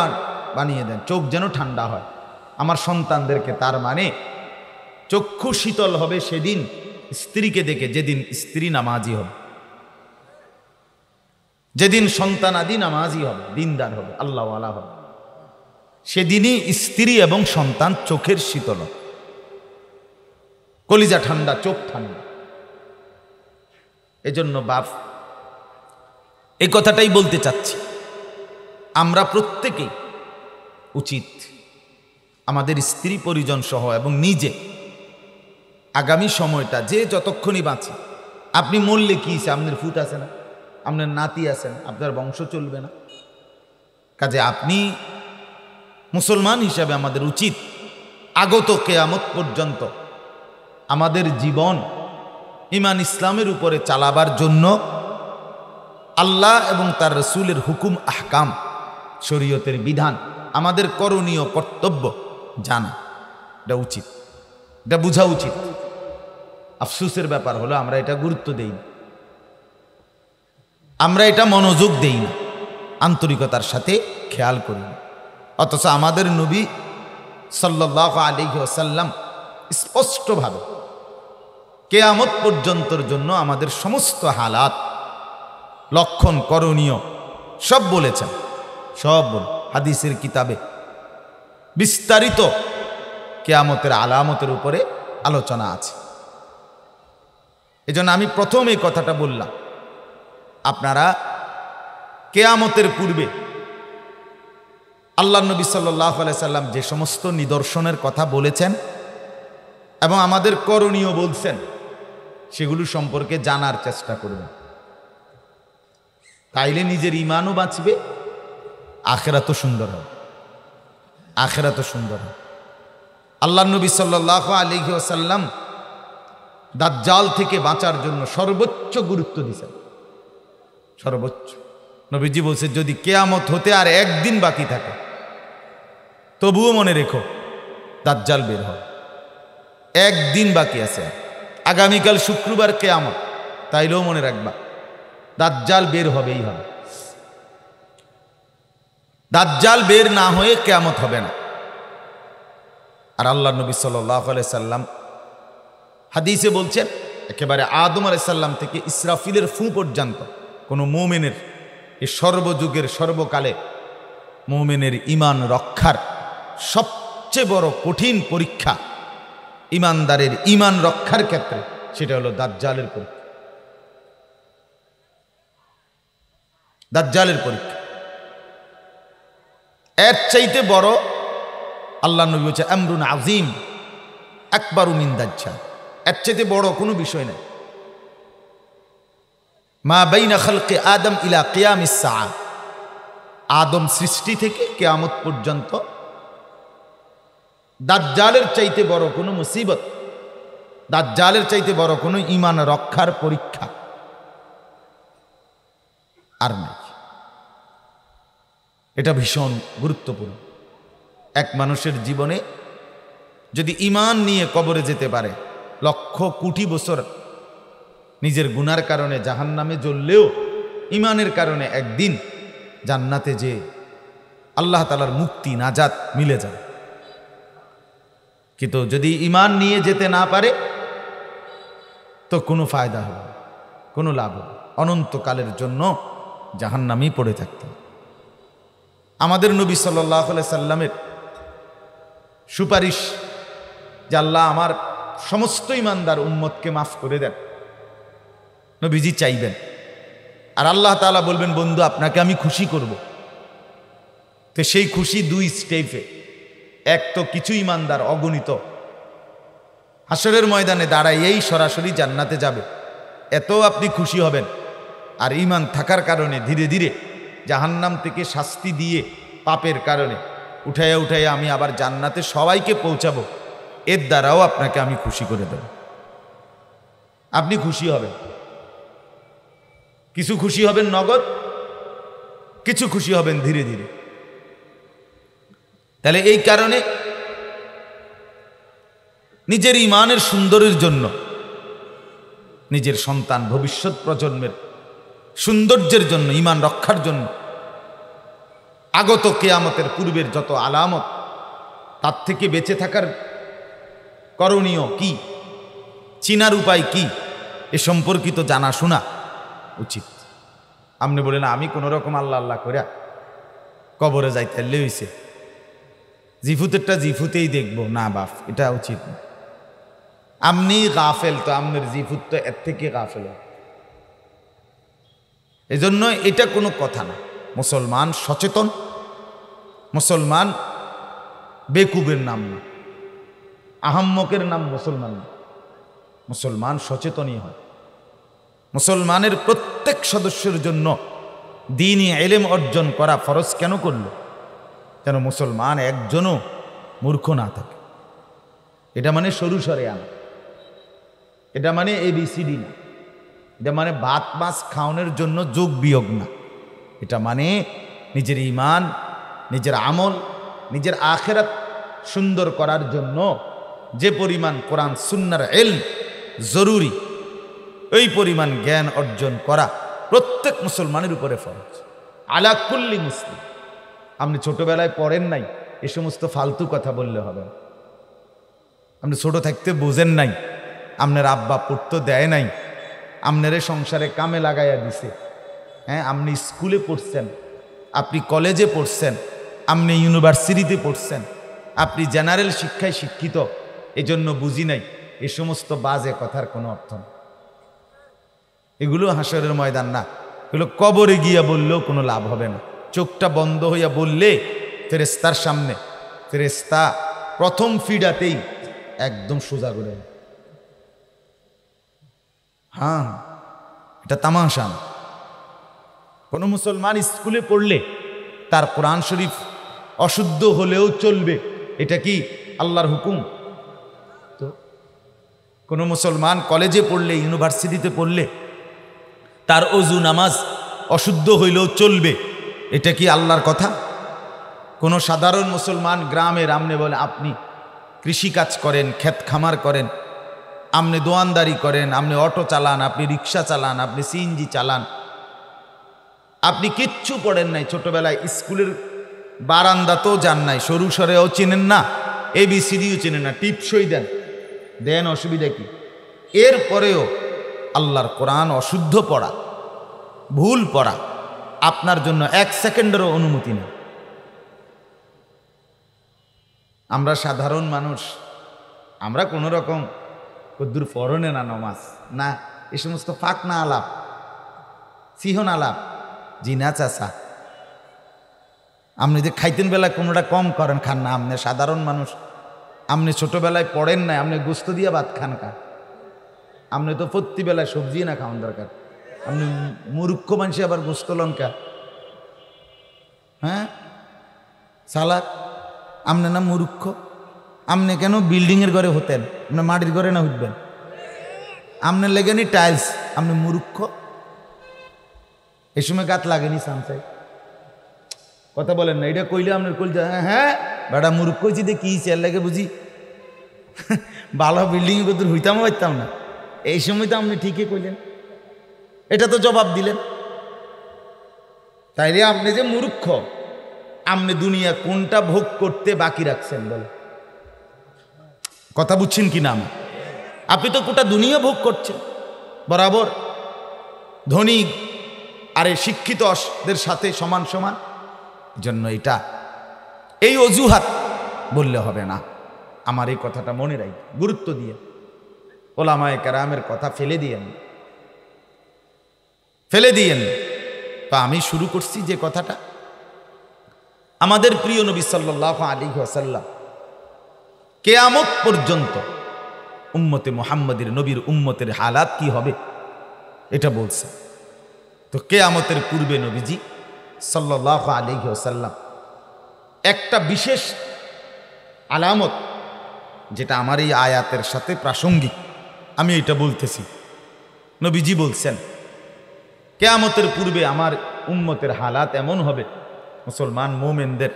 বানিয়ে দেন, চোখ যেন ঠান্ডা হয় আমার সন্তানদেরকে। তার মানে চক্ষু শীতল হবে সেদিন স্ত্রীকে দেখে, যেদিন স্ত্রী নামাজি হবে, যেদিন সন্তান আদি নামাজি হবে, দিনদার হবে, আল্লাহওয়ালা হবে, সেদিনই স্ত্রী এবং সন্তান চোখের শীতল, কলিজা ঠান্ডা, চোখ ঠান্ডা। এজন্য বাপ এই কথাটাই বলতে চাচ্ছি, আমরা প্রত্যেকেই উচিত আমাদের স্ত্রী পরিজন সহ এবং নিজে আগামী সময়টা যে যতক্ষণই বাঁচে, আপনি মরলে কি আপনার ফুট আছে না, আপনার নাতি আছে না, আপনার বংশ চলবে না। কাজে আপনি মুসলমান হিসাবে আমাদের উচিত আগত কিয়ামত পর্যন্ত আমাদের জীবন ঈমান ইসলামের উপরে চালাবার জন্য আল্লাহ এবং তার রাসূলের হুকুম আহকাম, শরীয়তের বিধান, আমাদের করণীয় কর্তব্য জানা, এটা উচিত, এটা বোঝা উচিত। আফসোসের ব্যাপার হলো আমরা এটা গুরুত্ব দেই না, আমরা এটা মনোযোগ দেই না, আন্তরিকতার সাথে খেয়াল করি না। অথচ আমাদের নবী সাল্লাল্লাহু আলাইহি ওয়াসাল্লাম স্পষ্টভাবে কিয়ামত পর্যন্তর জন্য আমাদের সমস্ত হালাত, লক্ষণ, করণীয় সব বলেছেন, সব হাদিসের কিতাবে বিস্তারিত কিয়ামতের আলামতের উপরে আলোচনা আছে। এজন্য আমি প্রথম এই কথাটা বললাম, আপনারা কিয়ামতের পূর্বে আল্লাহ নবী সাল্লাল্লাহু আলাইহি সাল্লাম যে সমস্ত নিদর্শনের কথা বলেছেন এবং আমাদের করণীয় বলছেন, সেগুলো সম্পর্কে জানার চেষ্টা করবেন। তাইলে নিজের ঈমানও বাঁচবে, আখিরাতও সুন্দর হবে, আখিরাতও সুন্দর হবে। আল্লাহ নবী সাল্লাল্লাহু আলাইহি ওয়াসাল্লাম দাজ্জাল থেকে বাঁচার জন্য সর্বোচ্চ গুরুত্ব দিয়েছেন, সর্বোচ্চ। নবীজি বলছে যদি কিয়ামত হতে আর একদিন বাকি থাকে তবুও মনে রেখো দাজ্জাল বের হবে, একদিন বাকি আছে, আগামীকাল শুক্রবার কিয়ামত, তাইলেও মনে রাখবা দাজ্জাল বের হবেই হবে। দাজ্জাল বের না হয়ে কিয়ামত হবে না। আর আল্লাহ নবী সাল্লাল্লাহু আলাইহি সাল্লাম হাদিসে বলছেন একেবারে আদম আলাইহিস সালাম থেকে ইসরাফিলের ফু পর্যন্ত কোনো মুমিনের এই সর্বযুগের সর্বকালে মুমিনের ঈমান রক্ষার সবচেয়ে বড় কঠিন পরীক্ষা, ঈমানদারের ঈমান রক্ষার ক্ষেত্রে, সেটা হলো দাজ্জালের পরীক্ষা। দাজ্জালের পরীক্ষা এর চাইতে বড় আল্লাহ নবী বলছে আমরুন আযীম আকবারু মিন দাজ্জাল, এর চাইতে বড় কোনো বিষয় নেই। মা বাইনা খালকি আদম ইলা কিয়ামিস সাআ, আদম সৃষ্টি থেকে কিয়ামত পর্যন্ত দাজ্জালের চাইতে বড় কোনো মুসিবত, দাজ্জালের চাইতে বড় কোনো ঈমান রক্ষার পরীক্ষা আর নেই। এটা ভীষণ গুরুত্বপূর্ণ। এক মানুষের জীবনে যদি ঈমান নিয়ে কবরে যেতে পারে, লক্ষ কোটি বছর নিজের গুনার কারণে জাহান্নামে জ্বললেও ঈমানের কারণে একদিন জান্নাতে যে আল্লাহ তাআলার মুক্তি নাজাত মিলে যায়। কিন্তু যদি ঈমান নিয়ে যেতে না পারে তো কোনো ফায়দা হবে না, কোনো লাভ হবে, অনন্তকালের জন্য জাহান্নামেই পড়ে থাকতে। আমাদের নবী সাল্লাল্লাহু আলাইহি সাল্লামের সুপারিশ যে আল্লাহ আমার সমস্ত ঈমানদার উম্মতকে মাফ করে দেন, নবীজি চাইবেন। আর আল্লাহ তাআলা বলবেন, বন্ধু আপনাকে আমি খুশি করব। তো সেই খুশি দুই স্টেপে। এক তো কিছু ঈমানদার অগণিত হাসরের ময়দানে দাঁড়াইয়েই সরাসরি জান্নাতে যাবে, এত আপনি খুশি হবেন। আর ঈমান থাকার কারণে ধীরে ধীরে জাহান্নাম থেকে শাস্তি দিয়ে পাপের কারণে উঠাইয়া উঠাইয়া আমি আবার জান্নাতে সবাইকে পৌঁছাবো, এর দ্বারাও আপনাকে আমি খুশি করে দেব। আপনি খুশি হবেন, কিছু খুশি হবেন নগদ, কিছু খুশি হবেন ধীরে ধীরে। তাহলে এই কারণে নিজের ঈমানের সুন্দরের জন্য, নিজের সন্তান ভবিষ্যৎ প্রজন্মের সৌন্দর্যের জন্য, ঈমান রক্ষার জন্য আগত কিয়ামতের পূর্বের যত আলামত, তার থেকে বেঁচে থাকার করণীয় কি, চিনার উপায় কি, এ সম্পর্কিত জানাশোনা উচিত। আপনি বলেন আমি কোনো রকম আল্লাহ আল্লাহ করে কবরে যাইতে হইছে, জিফুতেরটা জিফুতেই দেখবো, না বাপ, এটা উচিত না। আপনি গাফেল, তো আপনার জিফুত তো এর থেকে গাফেল। এজন্য এটা কোনো কথা না। মুসলমান সচেতন, মুসলমান বেকুবের নাম না, আহাম্মকের নাম মুসলমান না। মুসলমান সচেতনই হয়। মুসলমানের প্রত্যেক সদস্যের জন্য দ্বীনি ইলম অর্জন করা ফরজ কেন করল? যেন মুসলমান একজনও মূর্খ না থাকে। এটা মানে সরু সরে আনা, এটা মানে ABCD না, এটা মানে ভাত মাছ খাওয়ানোর জন্য যোগ বিয়োগ না। এটা মানে নিজের ঈমান, নিজের আমল, নিজের আখিরাত সুন্দর করার জন্য যে পরিমাণ কোরআন সুন্নাহর ইলম জরুরি, ওই পরিমাণ জ্ঞান অর্জন করা প্রত্যেক মুসলমানের উপরে ফরজ, আলা কুল্লি মুসলিম। আপনি ছোটবেলায় পড়েন নাই, এ সমস্ত ফালতু কথা বললে হবে না। আপনি ছোট থাকতে বোঝেন নাই, আপনার আব্বা পড়তে দেয় নাই, আপনারে সংসারে কামে লাগাইয়া দিছে। হ্যাঁ, আপনি স্কুলে পড়ছেন, আপনি কলেজে পড়ছেন, আপনি ইউনিভার্সিটিতে পড়ছেন, আপনি জেনারেল শিক্ষায় শিক্ষিত, এজন্য বুঝি নাই, এ সমস্ত বাজে কথার কোনো অর্থ নেই। এগুলো হাসরের ময়দান না, এগুলো কবরে গিয়া বললেও কোনো লাভ হবে না। চোখটা বন্ধ হইয়া বললে ফেরেস্তার সামনে, ফেরেস্তা প্রথম ফিডাতেই একদম সোজা করে। হ্যাঁ, এটা তামাশা না। কোনো মুসলমান স্কুলে পড়লে তার কোরআন শরীফ অশুদ্ধ হলেও চলবে, এটা কি আল্লাহর হুকুম? তো কোনো মুসলমান কলেজে পড়লে, ইউনিভার্সিটিতে পড়লে তার ওযু নামাজ অশুদ্ধ হইলেও চলবে, এটা কি আল্লাহর কথা? কোনো সাধারণ মুসলমান গ্রামের, আমনে বলে আপনি কৃষিকাজ করেন, ক্ষেত খামার করেন, আপনি দোয়ানদারি করেন, আপনি অটো চালান, আপনি রিক্সা চালান, আপনি CNG চালান, আপনি কিচ্ছু পড়েন নাই, ছোটবেলায় স্কুলের বারান্দাতেও যান নাই, সরু সরেও চেনেন না, ABCDও চেনেন না, টিপসই দেন, অসুবিধা কি? এরপরেও আল্লাহর কোরআন অশুদ্ধ পড়া, ভুল পড়া আপনার জন্য 1 সেকেন্ডেরও অনুমতি নেই। আমরা সাধারণ মানুষ, আমরা কোনো রকম কদ্দুর পড়নে না নমাজ না, এ সমস্ত ফাঁক না আলাপ, সিহন আলাপ, জি না চাষা। আপনি যে খাইতেন বেলায় কোনোটা কম করেন, খান না। আপনি সাধারণ মানুষ, আপনি ছোটবেলায় পড়েন নাই, আপনি গোস্ত দিয়ে ভাত খান কা? আপনি তো প্রতিবেলায় সবজি না খাওয়ান দরকার। আপনি মূর্খ মানুষ, আবার গোস্ত লঙ্কা, হ্যাঁ সালাদ। আপনি না মূর্খ? আপনি কেন বিল্ডিংয়ের ঘরে হতেন? আপনি মাটির ঘরে না উঠবেন? আপনার লেগেনি টাইলস, আপনি মূর্খ। এই সময় গাত লাগেনি সামসাই, কথা বলেন না, এটা কইলে আপনার কইলে হ্যাঁ বেটা মূর্খ কইছি দে কি চেয়ার লাগে বুঝি ভালো বিল্ডিং কত হইতাম পারতাম না, এই সময় তো আপনি ঠিকই কইলেন, এটা তো জবাব দিলেন। তাইলে আপনি যে মূর্খ, আপনি দুনিয়া কোনটা ভোগ করতে বাকি রাখছেন বলে? কথা বুঝছেন কি না? আপনি তো গোটা দুনিয়া ভোগ করছেন বরাবর, ধনী আর এই শিক্ষিতদের সাথে সমান সমান। জন্য এটা এই অজুহাত বললে হবে না। আমার এই কথাটা মনে রাখি, গুরুত্ব দিয়ে ওলামায়ে কেরামের কথা ফেলে দিয়েন। তা আমি শুরু করছি যে কথাটা, আমাদের প্রিয় নবী সাল্লাল্লাহু আলাইহি ওয়াসাল্লাম কিয়ামত পর্যন্ত উম্মতে মুহাম্মাদের নবীর উম্মতের হালাত কি হবে এটা বলছে। তো কিয়ামতের পূর্বে নবীজি সাল্লাল্লাহু আলাইহি ওয়াসাল্লাম একটা বিশেষ আলামত, যেটা আমার এই আয়াতের সাথে প্রাসঙ্গিক, আমি এটা বলতেছি। নবীজি বলছেন কিয়ামতের পূর্বে আমার উম্মতের হালাত এমন হবে, মুসলমান মুমিনদের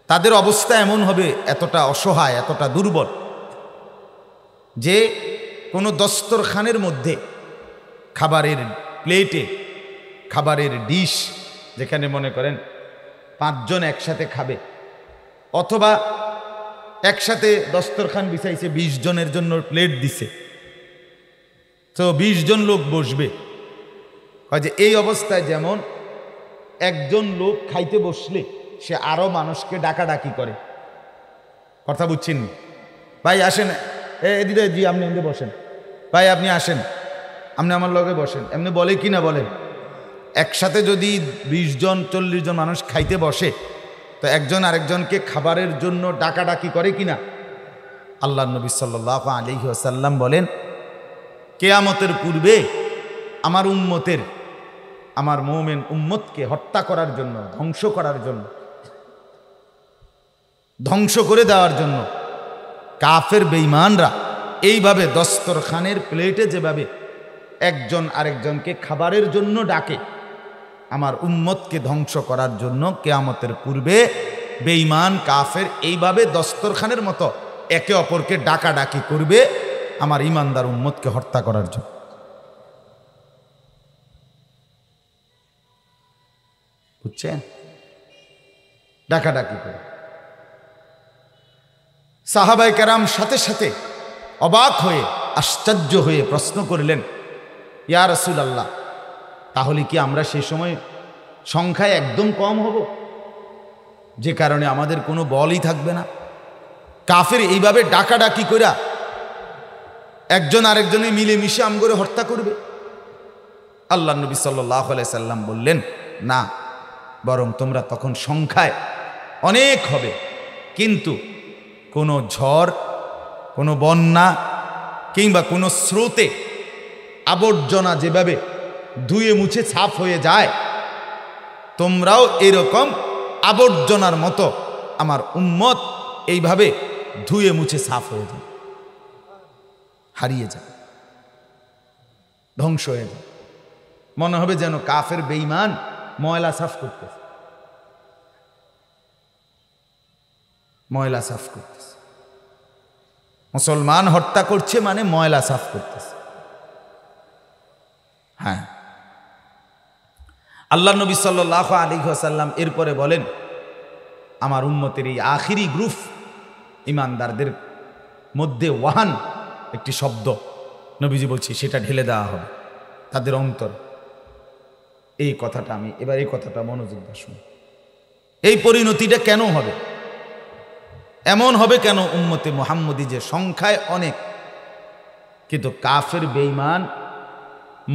তাদের অবস্থা এমন হবে, এতটা অসহায়, এতটা দুর্বল, যে কোনো দস্তরখানের মধ্যে খাবারের প্লেটে, খাবারের ডিশ, যেখানে মনে করেন 5 জন একসাথে খাবে, অথবা একসাথে দস্তরখান বিছাইছে 20 জনের জন্য প্লেট দিছে, তো 20 জন লোক বসবে। যে এই অবস্থায় যেমন একজন লোক খাইতে বসলে সে আরো মানুষকে ডাকাডাকি করে। কথা বুঝছেন? ভাই আসেন, দিদা জি আপনি এমনি বসেন, ভাই আপনি আসেন, আপনি আমার লগে বসেন, এমনি বলে কি না বলেন? একসাথে যদি 20 জন 40 জন মানুষ খাইতে বসে, তো একজন আরেকজনকে খাবারের জন্য ডাকাডাকি করে কিনা? আল্লাহ নবী সাল্লাল্লাহু আলাইহি ওয়াসাল্লাম বলেন কিয়ামতের পূর্বে আমার উম্মতের, আমার মুমিন উম্মতকে হত্যা করার জন্য, ধ্বংস করার জন্য, ধ্বংস করে দেওয়ার জন্য কাফের বেঈমানরা এইভাবে দস্তরখানের প্লেটে যেভাবে একজন আরেকজনকে খাবারের জন্য ডাকে, আমার উম্মতকে ধ্বংস করার জন্য কিয়ামতের পূর্বে বেঈমান কাফের এইভাবে দস্তরখানের মতো একে অপরকে ডাকাডাকি করবে আমার ইমানদার উম্মতকে হত্যা করার জন্য। বুঝছেন? ডাকাডাকি করে। সাহাবায়ে কেরাম সাথে সাথে অবাক হয়ে, আশ্চর্য হয়ে প্রশ্ন করলেন, ইয়া রাসূলুল্লাহ, তাহলে কি আমরা সেই সময় সংখ্যায় একদম কম হব, যে কারণে আমাদের কোনো বলই থাকবে না? কাফের এইভাবে ডাকাডাকি কইরা একজন আরেকজনে মিলেমিশে আমগরে হত্যা করবে? আল্লাহ নবী সাল্লাল্লাহু আলাইহি সাল্লাম বললেন, না, বরং তোমরা তখন সংখ্যায় অনেক হবে, কিন্তু কোনো ঝড়, কোনো বন্যা কিংবা কোনো স্রোতে আবর্জনা যেভাবে ধুয়ে মুছে সাফ হয়ে যায়, তোমরাও এরকম আবর্জনার মতো আমার উম্মত এইভাবে ধুয়ে মুছে সাফ হয়ে যায়, হারিয়ে যায়, ধ্বংস হয়ে যায়। মনে হবে যেন কাফের বেঈমান ময়লা সাফ করতেছে, ময়লা সাফ করতেছে। মুসলমান হত্যা করছে মানে ময়লা সাফ করতেছে। হ্যাঁ, আল্লাহ নবী সাল্লাল্লাহু আলাইহি ওয়াসাল্লাম এরপরে বলেন, আমার উম্মতের এই আখিরি গ্রুপ ইমানদারদের মধ্যে ওয়াহান একটি শব্দ নবীজি বলছি, সেটা ঢেলে দেওয়া হবে তাদের অন্তর। এই কথাটা আমি এবার এই কথাটা মনোযোগ দিয়ে শুনি। এই পরিণতিটা কেন হবে? এমন হবে কেন উম্মতে মুহাম্মদী যে সংখ্যায় অনেক, কিন্তু কাফের বেঈমান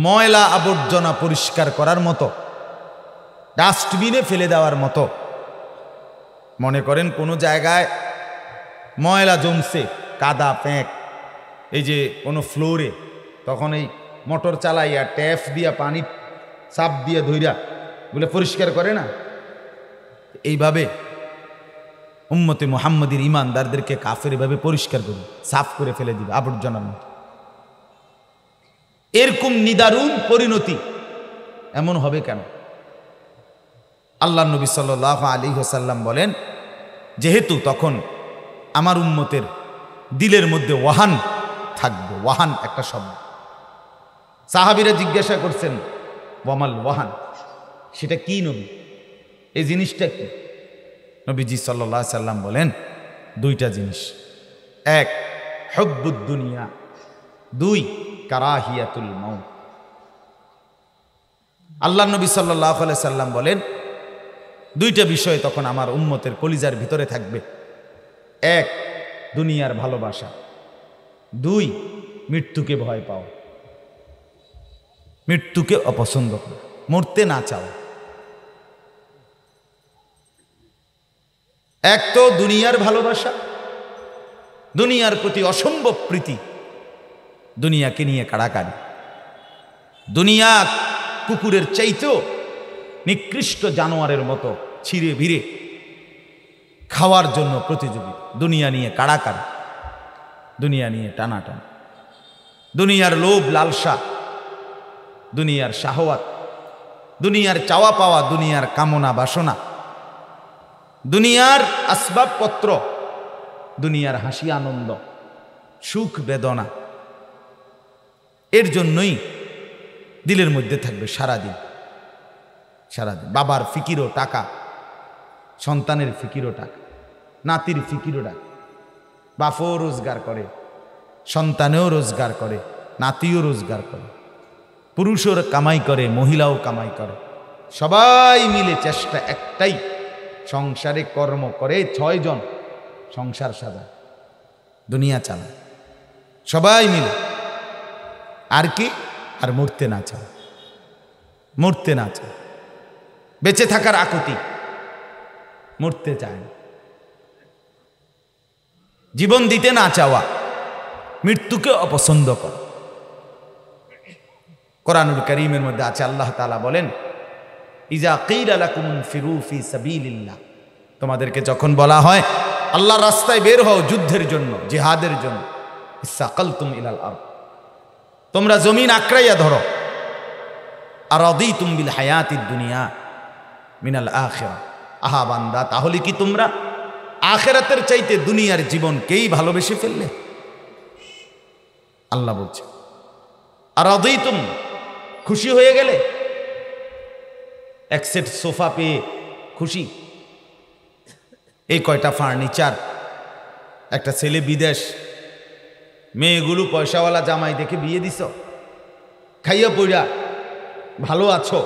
ময়লা আবর্জনা পরিষ্কার করার মতো, ডাস্টবিনে ফেলে দেওয়ার মতো, মনে করেন কোনো জায়গায় ময়লা জমছে, কাদা প্যাঁক, এই যে কোনো ফ্লোরে, তখন এই মোটর চালাইয়া ট্যাপ দিয়া পানি চাপ দিয়ে ধইরা বলে পরিষ্কার করে না, এইভাবে উম্মতে মুহাম্মদীর ইমানদারদেরকে কাফের এভাবে পরিষ্কার করবে, সাফ করে ফেলে দিবে আবর্জনার মতো। এরকম নিদারুণ পরিণতি এমন হবে কেন? আল্লাহ নবী সাল্লাল্লাহু আলাইহি ওয়াসাল্লাম বলেন, যেহেতু তখন আমার উম্মতের দিলের মধ্যে ওয়াহান থাকবে। ওয়াহান একটা শব্দ। সাহাবীরা জিজ্ঞাসা করছেন, ওয়ামাল ওয়াহান, সেটা কি নবী, এই জিনিসটা কি? নবীজি সাল্লাল্লাহু আলাইহি সাল্লাম বলেন, দুইটা জিনিস। এক, হুব্বুদ দুনিয়া, দুই, কারাহিয়াতুল মাউত। আল্লাহ নবী সাল্লাল্লাহু আলাইহি সাল্লাম বলেন, দুইটা বিষয় তখন আমার উম্মতের কলিজার ভিতরে থাকবে। এক, দুনিয়ার ভালোবাসা, দুই, মৃত্যুকে ভয় পাও, মৃত্যুকে অপছন্দ করো, মরতে না চাও। এক তো দুনিয়ার ভালোবাসা, দুনিয়ার প্রতি অসম্ভব প্রীতি, দুনিয়াকে নিয়ে কাড়াকাড়ি, দুনিয়া কুকুরের চাইতেও নিকৃষ্ট জানোয়ারের মতো ছিঁড়ে ভিড়ে খাওয়ার জন্য প্রতিযোগী, দুনিয়া নিয়ে কাড়াকাড়ি, দুনিয়া নিয়ে টানাটান, দুনিয়ার লোভ লালসা, দুনিয়ার শাহওয়াত, দুনিয়ার চাওয়া পাওয়া, দুনিয়ার কামনা বাসনা, দুনিয়ার আসবাবপত্র, দুনিয়ার হাসি আনন্দ, সুখ বেদনা, এর জন্যই দিলের মধ্যে থাকবে সারাদিন। সারাদিন বাবার ফিকিরও টাকা, সন্তানের ফিকিরও টাকা, নাতির ফিকিরও টাকা। বাপও রোজগার করে, সন্তানেও রোজগার করে, নাতিও রোজগার করে, পুরুষও কামাই করে, মহিলাও কামাই করে, সবাই মিলে চেষ্টা একটাই, সংসারে কর্ম করে 6 জন সংসার সাজায়, দুনিয়া চালায়, সবাই মিলে। আর কি? আর মরতে না চায়, মরতে না চায়, বেঁচে থাকার আকুতি, মরতে চায় না, জীবন দিতে না চাওয়া, মৃত্যুকে অপছন্দ কর। কোরআনুল কারীমের মধ্যে আছে, আল্লাহ তাআলা বলেন, ইজা কিলা লাকুম ফিরু ফি সাবিলিল্লাহ, তোমাদেরকে যখন বলা হয় আল্লাহর রাস্তায় বের হও যুদ্ধের জন্য, জিহাদের জন্য, ইসাকালতুম ইলাল আরদ, তোমরা জমিন আঁকড়াইয়া ধরো, আরাদিতুম বিল হায়াতিদ দুনিয়া মিনাল আখিরাহ, আহা বান্দা, তাহলে কি তোমরা আখিরাতের চাইতে দুনিয়ার জীবনকেই ভালোবেসে ফেললে? আল্লাহ বলছে, আরাদিতুম, খুশি হয়ে গেলে, এক সেট সোফা পেয়ে খুশি, এই কয়টা ফার্নিচার, একটা ছেলে বিদেশ, মেয়েগুলো পয়সাওয়ালা জামাই দেখে বিয়ে দিছ, খাইয়া পইরা ভালো আছো,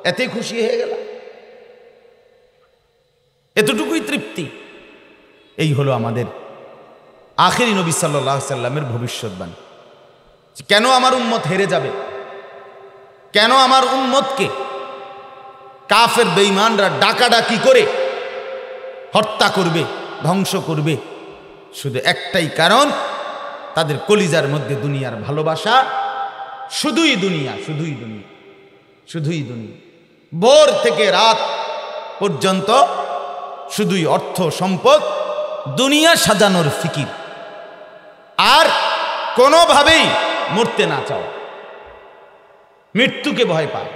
এতে খুশি হয়ে গেল, এতটুকুই তৃপ্তি। এই হলো আমাদের আখেরি নবী সাল্লাল্লাহু আলাইহি সাল্লামের ভবিষ্যৎবাণী। কেন আমার উম্মত হেরে যাবে, কেন আমার উম্মতকে কাফের বেঈমানরা ডাকাডাকি করে হত্যা করবে, ধ্বংস করবে, শুধু একটাই কারণ, তাদের কলিজার মধ্যে দুনিয়ার ভালোবাসা, শুধুই দুনিয়া, শুধুই দুনিয়া, শুধুই দুনিয়া, ভোর থেকে রাত পর্যন্ত শুধুই অর্থ সম্পদ, দুনিয়া সাজানোর ফিকির, আর কোনোভাবেই মরতে না চাও, মৃত্যুকে ভয় পায়,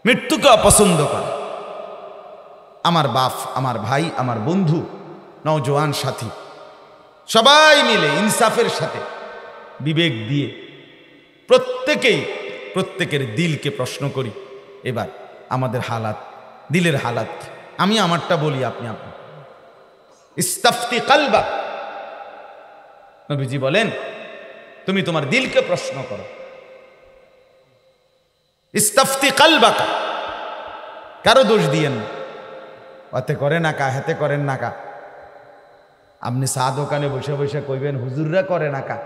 মৃত্যুকে অপছন্দ করে। আমার বাপ, আমার ভাই, আমার বন্ধু, নওজোয়ান সাথী, সবাই মিলে ইনসাফের সাথে, বিবেক দিয়ে প্রত্যেকেই প্রত্যেকের দিলকে প্রশ্ন করি, এবার আমাদের হালাত, দিলের হালাত কি? আমি আমারটা বলি, আপনি আপনি। ইস্তাফতি কালবাক, নবীজি বলেন, তুমি তোমার দিলকে প্রশ্ন করো। ইস্তাফতি কালবাক, কারো দোষ দিয়েন না, অতে করে না কা, হেতে করেন না কা। আপনি চা দোকানে বসে বসে কইবেন হুজুররা করে না কা,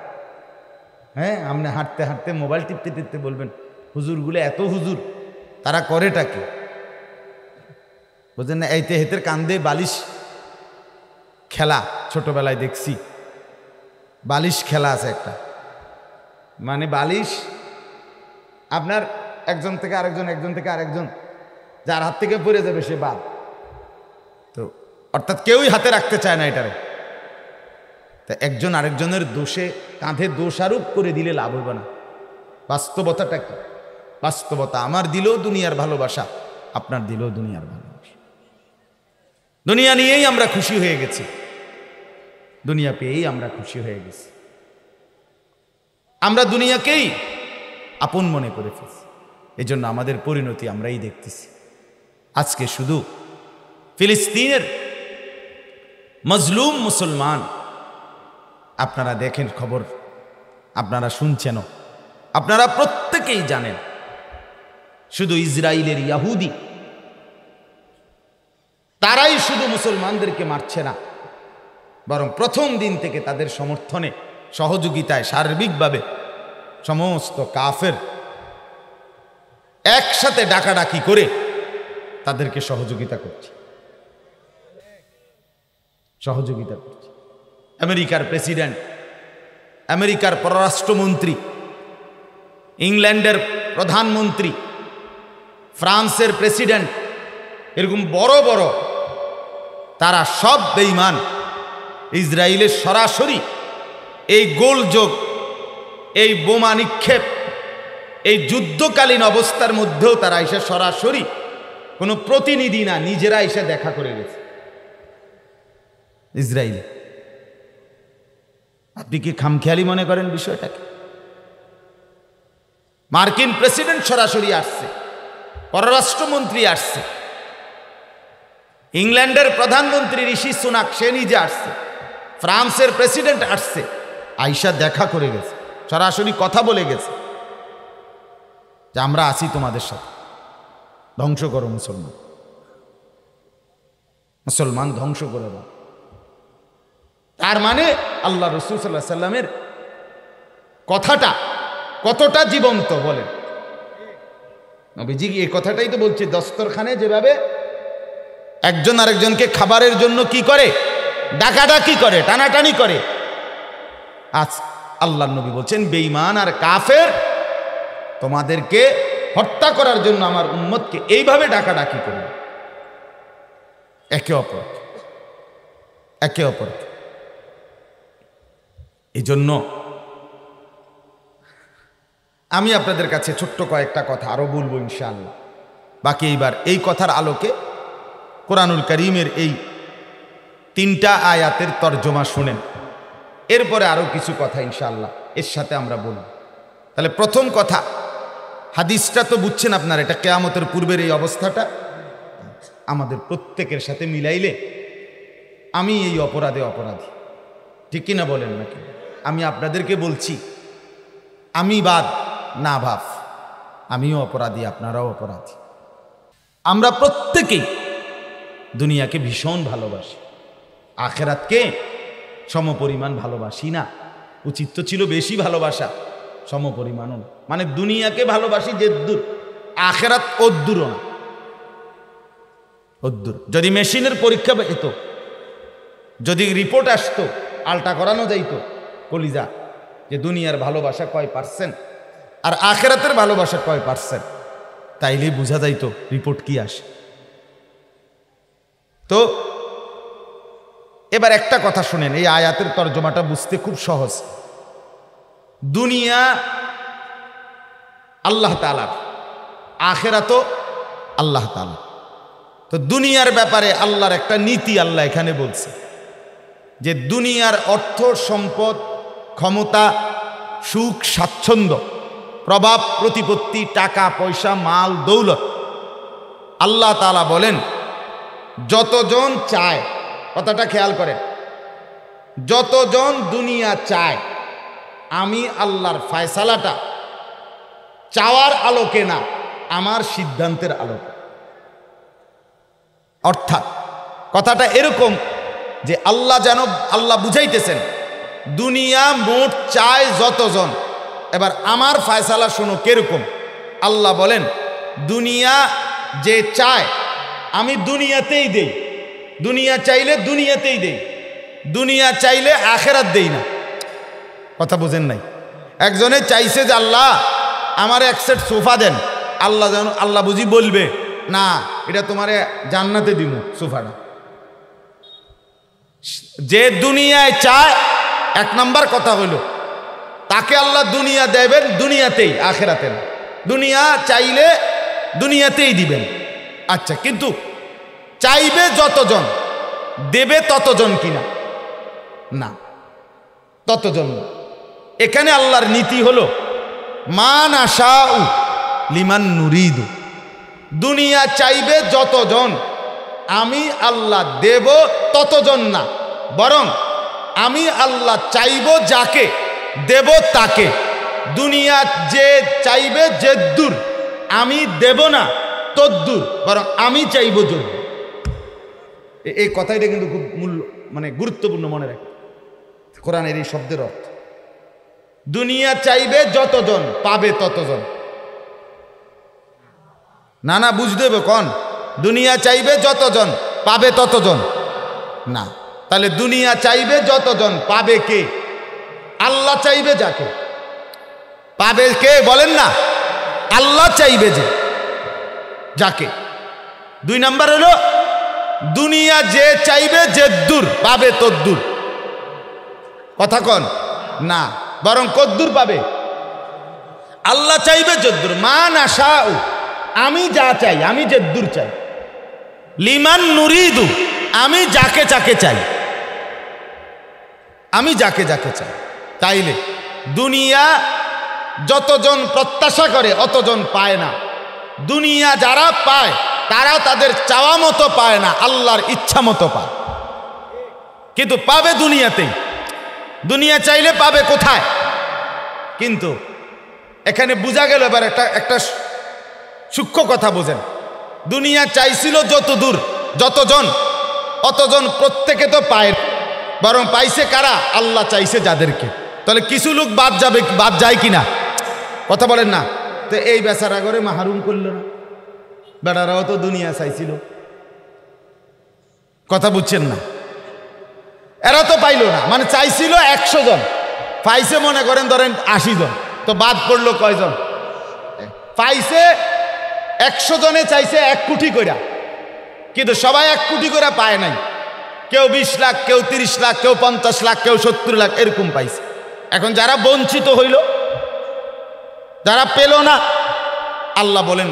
হ্যাঁ, আপনি হাঁটতে হাঁটতে মোবাইল টিপতে টিপতে বলবেন হুজুরগুলো এত হুজুর, তারা করেটা কি? বুঝলেন না? এইতে হেতের কান্দে বালিশ খেলা ছোটবেলায় দেখছি, বালিশ খেলা আছে একটা, মানে বালিশ আপনার একজন থেকে আরেকজন, একজন থেকে আরেকজন, যার হাত থেকে পড়ে যাবে সে বাদ। তো অর্থাৎ কেউই হাতে রাখতে চায় না এটারে। তা একজন আরেকজনের দোষে কাঁধে দোষারোপ করে দিলে লাভ হবে না। বাস্তবতাটা কি? বাস্তবতা, আমার দিলেও দুনিয়ার ভালোবাসা, আপনার দিলেও দুনিয়ার ভালোবাসা। দুনিয়া নিয়েই আমরা খুশি হয়ে গেছি, দুনিয়া পেয়েই আমরা খুশি হয়ে গেছি, আমরা দুনিয়াকেই আপন মনে করে ফেলছি। এই জন্য আমাদের পরিণতি আমরাই দেখতেছি। আজকে শুধু ফিলিস্তিনের মজলুম মুসলমান, আপনারা দেখেন খবর, আপনারা শুনছেনও, আপনারা প্রত্যেকেই জানেন, শুধু ইসরায়েলের ইয়াহুদি তারাই শুধু মুসলমানদেরকে মারছে না, বরং প্রথম দিন থেকে তাদের সমর্থনে, সহযোগিতায়, সার্বিকভাবে সমস্ত কাফের একসাথে ডাকাডাকি করে তাদেরকে সহযোগিতা করছে। আমেরিকার প্রেসিডেন্ট, আমেরিকার পররাষ্ট্রমন্ত্রী, ইংল্যান্ডের প্রধানমন্ত্রী, ফ্রান্সের প্রেসিডেন্ট, এরকম বড় বড় তারা সব বেঈমান। ইসরায়েলের সরাসরি এই গোলযোগ, এই বোমা নিক্ষেপ, এই যুদ্ধকালীন অবস্থার মধ্যেও তারা এসে সরাসরি, কোনো প্রতিনিধি না, নিজেরা এসে দেখা করে গেছে ইসরায়েলে। আপনি কি খামখেয়ালি মনে করেন বিষয়টাকে? মার্কিন প্রেসিডেন্ট সরাসরি আসছে, পররাষ্ট্রমন্ত্রী আসছে, ইংল্যান্ডের প্রধানমন্ত্রী ঋষি সুনাক সে নিজে আসছে, ফ্রান্সের প্রেসিডেন্ট আসছে, আইসা দেখা করে গেছে, সরাসরি কথা বলে গেছে যে আমরা আছি তোমাদের সাথে, ধ্বংস করো মুসলমান, মুসলমান ধ্বংস করে দাও। তার মানে আল্লাহ রাসূল সাল্লাল্লাহু আলাইহি সাল্লামের কথাটা কতটা জীবন্ত বলেন। নবীজি এই কথাটাই তো বলছে, দস্তরখানে যেভাবে একজন আরেকজনকে খাবারের জন্য কি করে, ডাকাডাকি করে, টানাটানি করে, আজ আল্লাহর নবী বলছেন বেঈমান আর কাফের তোমাদেরকে হত্যা করার জন্য আমার উম্মতকে এইভাবে ডাকাডাকি করবে, একে অপরকে। এই জন্য আমি আপনাদের কাছে ছোট্ট কয়েকটা কথা আরো বলবো ইনশাআল্লাহ। বাকি এইবার এই কথার আলোকে কোরআনুল কারীমের এই 3টা আয়াতের তরজমা শুনেন, এরপরে আরো কিছু কথা ইনশাআল্লাহ এর সাথে আমরা বলব। তাহলে প্রথম কথা, হাদিসটা তো বুঝছেন আপনারা, এটা কিয়ামতের পূর্বের এই অবস্থাটা আমাদের প্রত্যেকের সাথে মিলাইলে আমি এই অপরাধী, ঠিক কিনা বলেন নাকি? আমি আপনাদেরকে বলছি, আমি বাদ না ভাব, আমিও অপরাধী, আপনারাও অপরাধী। আমরা প্রত্যেকেই দুনিয়াকে ভীষণ ভালোবাসি, আখেরাতকে সমপরিমাণ ভালোবাসি না। উচিত তো ছিল বেশি ভালোবাসা, সমপরিমাণও না। মানে দুনিয়াকে ভালোবাসি যেদ্দূর, আখেরাত ওদ্দূরও না, ওদ্দূর। যদি মেশিনের পরীক্ষা পেত, যদি রিপোর্ট আসতো, আলটা করানো যাইতো কলিজা, যে দুনিয়ার ভালোবাসা কয় পার্সেন্ট আর আখেরাতের ভালোবাসা কয় পার্সেন্ট, তাইলেই বোঝা যাইতো রিপোর্ট কি আসে। তো এবার একটা কথা শুনেন, এই আয়াতের তরজমাটা বুঝতে খুব সহজ। দুনিয়া আল্লাহ তাআলার, আখেরাতও আল্লাহ তাআলা। তো দুনিয়ার ব্যাপারে আল্লাহর একটা নীতি আল্লাহ এখানে বলছে যে দুনিয়ার অর্থ সম্পদ, ক্ষমতা, সুখ, স্বাচ্ছন্দ্য, প্রভাব, প্রতিপত্তি, টাকা পয়সা, মাল, দৌলত, আল্লাহ তাআলা বলেন যতজন চায়, কথাটা খেয়াল করেন, যতজন দুনিয়া চায়, আমি আল্লাহর ফয়সালাটা চাওয়ার আলোকে না, আমার সিদ্ধান্তের আলোকে। অর্থাৎ কথাটা এরকম যে আল্লাহ বুঝাইতেছেন দুনিয়া মোট চায় যতজন, এবার আমার ফয়সালা শোনো কিরকম। আল্লাহ বলেন দুনিয়া যে চায় আমি দুনিয়াতেই দেই, দুনিয়া চাইলে দুনিয়াতেই দেই, দুনিয়া চাইলে আখেরাত দেই না। কথা বুঝেন নাই? একজনে চাইছে যে আল্লাহ আমার এক সেট সোফা দেন, আল্লাহ বুঝি বলবে না এটা তোমারে জান্নাতে দিব সোফাটা। যে দুনিয়ায় চায়, এক নাম্বার কথা হলো তাকে আল্লাহ দুনিয়া দেবেন দুনিয়াতেই, আখেরাতে না। দুনিয়া চাইলে দুনিয়াতেই দিবেন, আচ্ছা, কিন্তু চাইবে যতজন দেবে ততজন কিনা? না, ততজন না। এখানে আল্লাহর নীতি হলো মান আশাউ লিমান নুরিদু। দুনিয়া চাইবে যতজন, আমি আল্লাহ দেব ততজন না, বরং আমি আল্লাহ চাইব যাকে দেব তাকে। দুনিয়া যে চাইবে যেদ্দুর, আমি দেব না তদ্দুর, বরং আমি চাইব যদ্দুর। এই কথাটা কিন্তু খুব গুরুত্বপূর্ণ মনে রাখবে কোরআনের এই শব্দের অর্থ। দুনিয়া চাইবে যতজন, পাবে ততজন। না না, বুঝতে হবে কন? দুনিয়া চাইবে যতজন, পাবে ততজন না। তাহলে দুনিয়া চাইবে যতজন, পাবে কে? আল্লাহ চাইবে যাকে, পাবে কে? বলেন না, আল্লাহ চাইবে যে যাকে। 2 নাম্বার হলো দুনিয়া যে চাইবে যেদ্দুর, পাবে তদ্দুর। কথা কন না, বরং কদ্দুর পাবে? আল্লাহ চাইবে যদ্দুর। মান আশাউ, আমি যা চাই, আমি যেদ্দুর চাই। লিমান নুরিদু, আমি যাকে যাকে চাই, আমি যাকে যাকে চাই। তাইলে দুনিয়া যতজন প্রত্যাশা করে অতজন পায় না। দুনিয়া যারা পায় তারা তাদের চাওয়া মতো পায় না, আল্লাহর ইচ্ছা মতো পায়। কিন্তু পাবে দুনিয়াতেই। দুনিয়া চাইলে পাবে কোথায়? কিন্তু এখানে বোঝা গেল এবার একটা সূক্ষ্ম কথা বোঝেন। দুনিয়া চাইছিল যতদূর, যতজন, অতজন প্রত্যেকে তো পায়, বরং পাইছে কারা? আল্লাহ চাইছে যাদেরকে। তাহলে কিছু লোক বাদ যাবে, বাদ যায় কিনা? কথা বলেন না। তো এই বেচারা করে মাহরুম করলো না? বেড়ারাও তো দুনিয়া চাইছিল। কথা বুঝছেন না? এরা তো পাইল না, মানে চাইছিল 100 জন, পাইছে মনে করেন ধরেন 80 জন, তো বাদ পড়লো কয়জন? পাইছে 100 জনে চাইছে 1 কোটি কইরা, কিন্তু সবাই 1 কোটি করে পায় নাই। কেউ 20 লাখ, কেউ 30 লাখ, কেউ 50 লাখ, কেউ 70 লাখ, এরকম পাইছে। এখন যারা বঞ্চিত হইল, যারা পেল না, আল্লাহ বলেন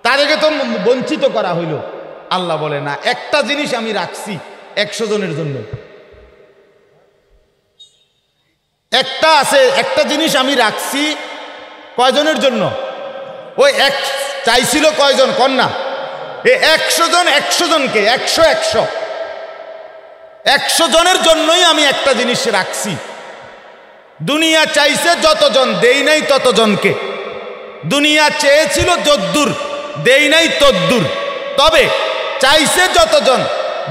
তাদেরকে তো বঞ্চিত করা হইল। আল্লাহ বলে না, একটা জিনিস আমি রাখছি 100 জনের জন্য। একটা আছে, একটা জিনিস আমি রাখছি কয়জনের জন্য? ওই এক চাইছিল কয়জন কন্যা? এই 100 জন, 100 জনকে 100 জনের জন্যই আমি একটা জিনিস রাখছি। দুনিয়া চাইছে যতজন, দেই নাই ততজনকে। দুনিয়া চেয়েছিল যদ্দুর, দেই নাই তদ্দুর। তবে চাইছে যতজন,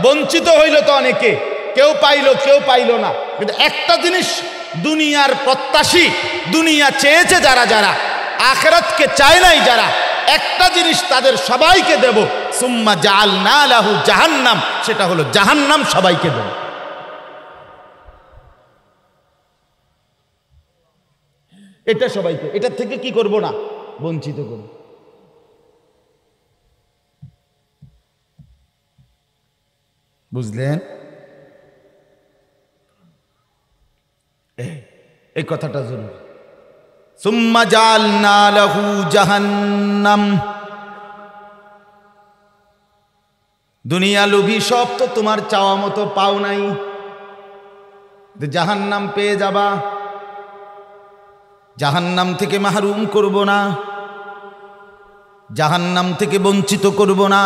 বঞ্চিত হইল তো অনেকে, কেউ পাইল কেউ পাইল না। কিন্তু একটা জিনিস দুনিয়ার প্রত্যাশী, দুনিয়া চেয়েছে যারা যারা, আখিরাতকে চায় নাই যারা, একটা জিনিস তাদের সবাইকে দেব। সুম্মা জাআলনা লাহু জাহান্নাম, সেটা হলো জাহান্নাম সবাইকে দেব। এটা সবাইকে, এটা থেকে কি করব না? বঞ্চিত করব। বুঝলেন? এই কথাটা জরুরি। সুম্মা জাআলনা লাহু জাহান্নাম। দুনিয়া লোভী সব তো তোমার চাওয়া মতো পাও নাই, জাহান্নাম পেয়ে যাবা। জাহান্নাম থেকে মাহরুম করব না, জাহান্নাম থেকে বঞ্চিত করব না।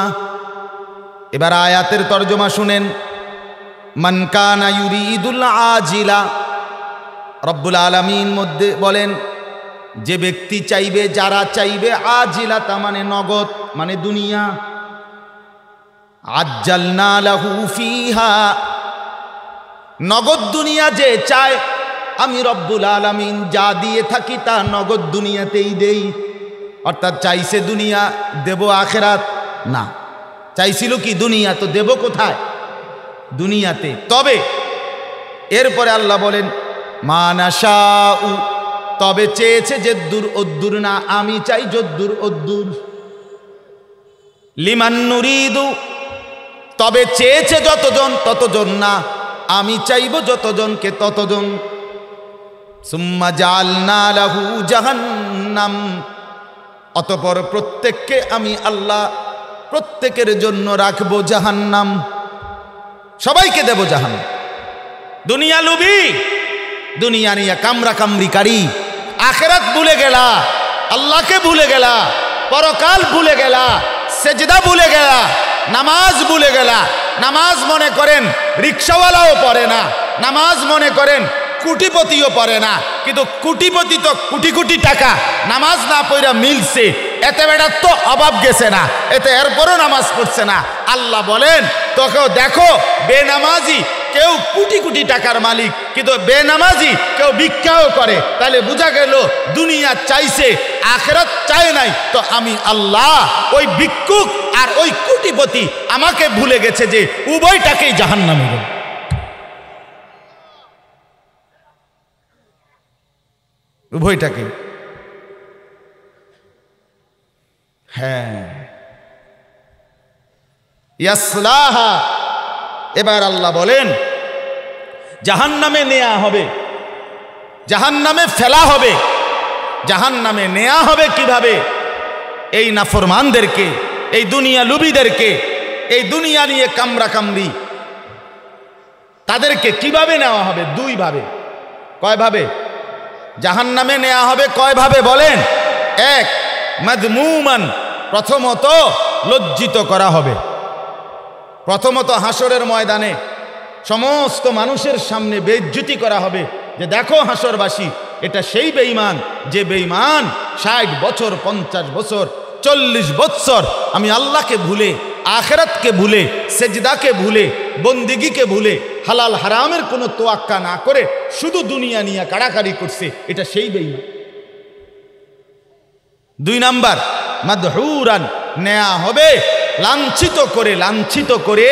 এবার আয়াতের তরজমা শুনেন। মান কানা ইউরিদুল আজিলা, রব্বুল আলামিন মধ্যে বলেন যে ব্যক্তি চাইবে, যারা চাইবে আজিলা, তা মানে নগদ, মানে দুনিয়া। আজ্জালনা লাহু ফিহা, নগদ দুনিয়া যে চায়, আমি রব্বুল আলামিন যা দিয়ে থাকি তা নগদ দুনিয়াতেই দেই। অর্থাৎ চাইছে দুনিয়া, দেব আখিরাত না। চাইছিল কি? দুনিয়া, তো দেব কোথায়? দুনিয়াতে। তবে এরপরে আল্লাহ বলেন মা নাশাউ, তবে চেয়েছে যেদ্দুর ওদ্দুর না, আমি চাই যদ্দুর ওদ্দুর। লিমান নুরিদু, তবে চেয়েছে যতজন ততজন না, আমি চাইব যতজনকে ততজন। সুম্মা জাআলনা লাহু জাহান্নাম, অতঃপর প্রত্যেককে আমি আল্লাহ প্রত্যেকের জন্য রাখবো জাহান্নাম, সবাইকে দেব জাহান্নাম। দুনিয়া লুবি, দুনিয়া নিয়ে কামরা কামরিকারী, আখিরাত ভুলে গেলা, আল্লাহকে ভুলে গেলা, পরকাল ভুলে গেলা, সেজদা ভুলে গেলা, নামাজ ভুলে গেলা। নামাজ মনে করেন রিক্সাওয়ালাও পড়ে না, নামাজ মনে করেন কোটিপতিও পড়ে না, কিন্তু কোটিপতি তো কোটি কোটি টাকা নামাজ না পড়া মিলছে, এতে বেটার তো অভাব গেছে না, এতে এরপরও নামাজ পড়ছে না। আল্লাহ বলেন তোকেও দেখো, বেনামাজি কেউ কোটি কোটি টাকার মালিক, কিন্তু বেনামাজি কেউ ভিক্ষাও করে, তাহলে বোঝা গেল দুনিয়া চাইছে আখিরাত চায় নাই। তো আমি আল্লাহ ওই ভিক্ষুক আর ওই কোটিপতি আমাকে ভুলে গেছে যে উভয়টাকেই জাহান্নামে দেব। উভয়টাকে, হ্যাঁ, ইয়াসলাহা। এবার আল্লাহ বলেন জাহান্নামে নেয়া হবে, জাহান্নামে ফেলা হবে। জাহান্নামে নেয়া হবে কিভাবে? এই নাফরমানদেরকে, এই দুনিয়া লুবিদেরকে, এই দুনিয়া নিয়ে কামরা কামরি, তাদেরকে কিভাবে নেওয়া হবে? দুই ভাবে। কয় ভাবে জাহান্নামে নেওয়া হবে? কয় ভাবে বলেন? এক, মাদমুমান, প্রথমত লজ্জিত করা হবে। প্রথমত হাসরের ময়দানে সমস্ত মানুষের সামনে বেইজ্জতি করা হবে যে দেখো হাসরবাসী, এটা সেই বেঈমান যে বেঈমান 60 বছর, 50 বছর, 40 বছর আমি আল্লাহকে ভুলে, আখিরাতকে ভুলে, সেজদাকে ভুলে, বন্দিগিকে ভুলে, হালাল হারামের কোনো তোয়াক্কা না করে শুধু দুনিয়া নিয়ে কাড়াকাড়ি করছে, এটা সেই বেঈমান। দুই নাম্বার, মাদহুরান, নেয়া হবে লাঞ্ছিত করে, লাঞ্ছিত করে,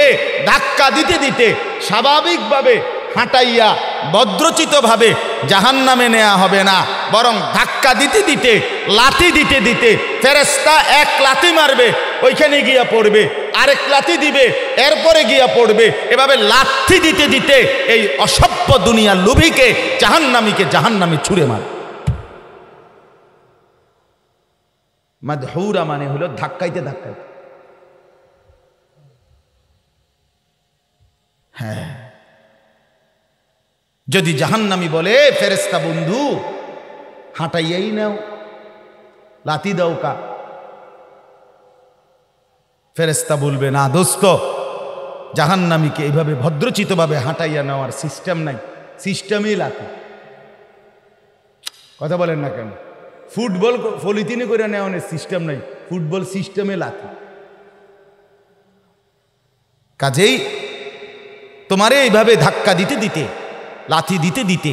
ধাক্কা দিতে দিতে, স্বাভাবিকভাবে হাঁটাইয়া ভদ্রচিতভাবে জাহান্নামে নেওয়া হবে না, বরং ধাক্কা দিতে দিতে, লাথি দিতে দিতে, ফেরেশতা এক লাথি মারবে, ওইখানে গিয়া পড়বে, আরেক লাথি দিবে, এরপরে গিয়া পড়বে, এভাবে লাথি দিতে দিতে এই অসভ্য দুনিয়ার লোভীকে, জাহান্নামীকে জাহান্নামে ছুঁড়ে মার। মাদহুরা মানে হলো ধাক্কাইতে ধাক্কাইতে। হ্যাঁ, যদি জাহান্নামী বলে ফেরেশতা বন্ধু হাঁটাইয়াই নাও, লাথি দাও কা, ফেরেশতা বলবে না দোস্ত, জাহান্নামীকে এইভাবে ভদ্রচিতভাবে হাঁটাইয়া নেওয়ার সিস্টেম নাই, সিস্টেমেই লাথি। কথা বলেন না কেন? ফুটবল পলিথিনে করে নেওয়ার সিস্টেম নাই, ফুটবল সিস্টেমে লাথি। কাজেই তোমারে এইভাবে ধাক্কা দিতে দিতে, লাথি দিতে দিতে,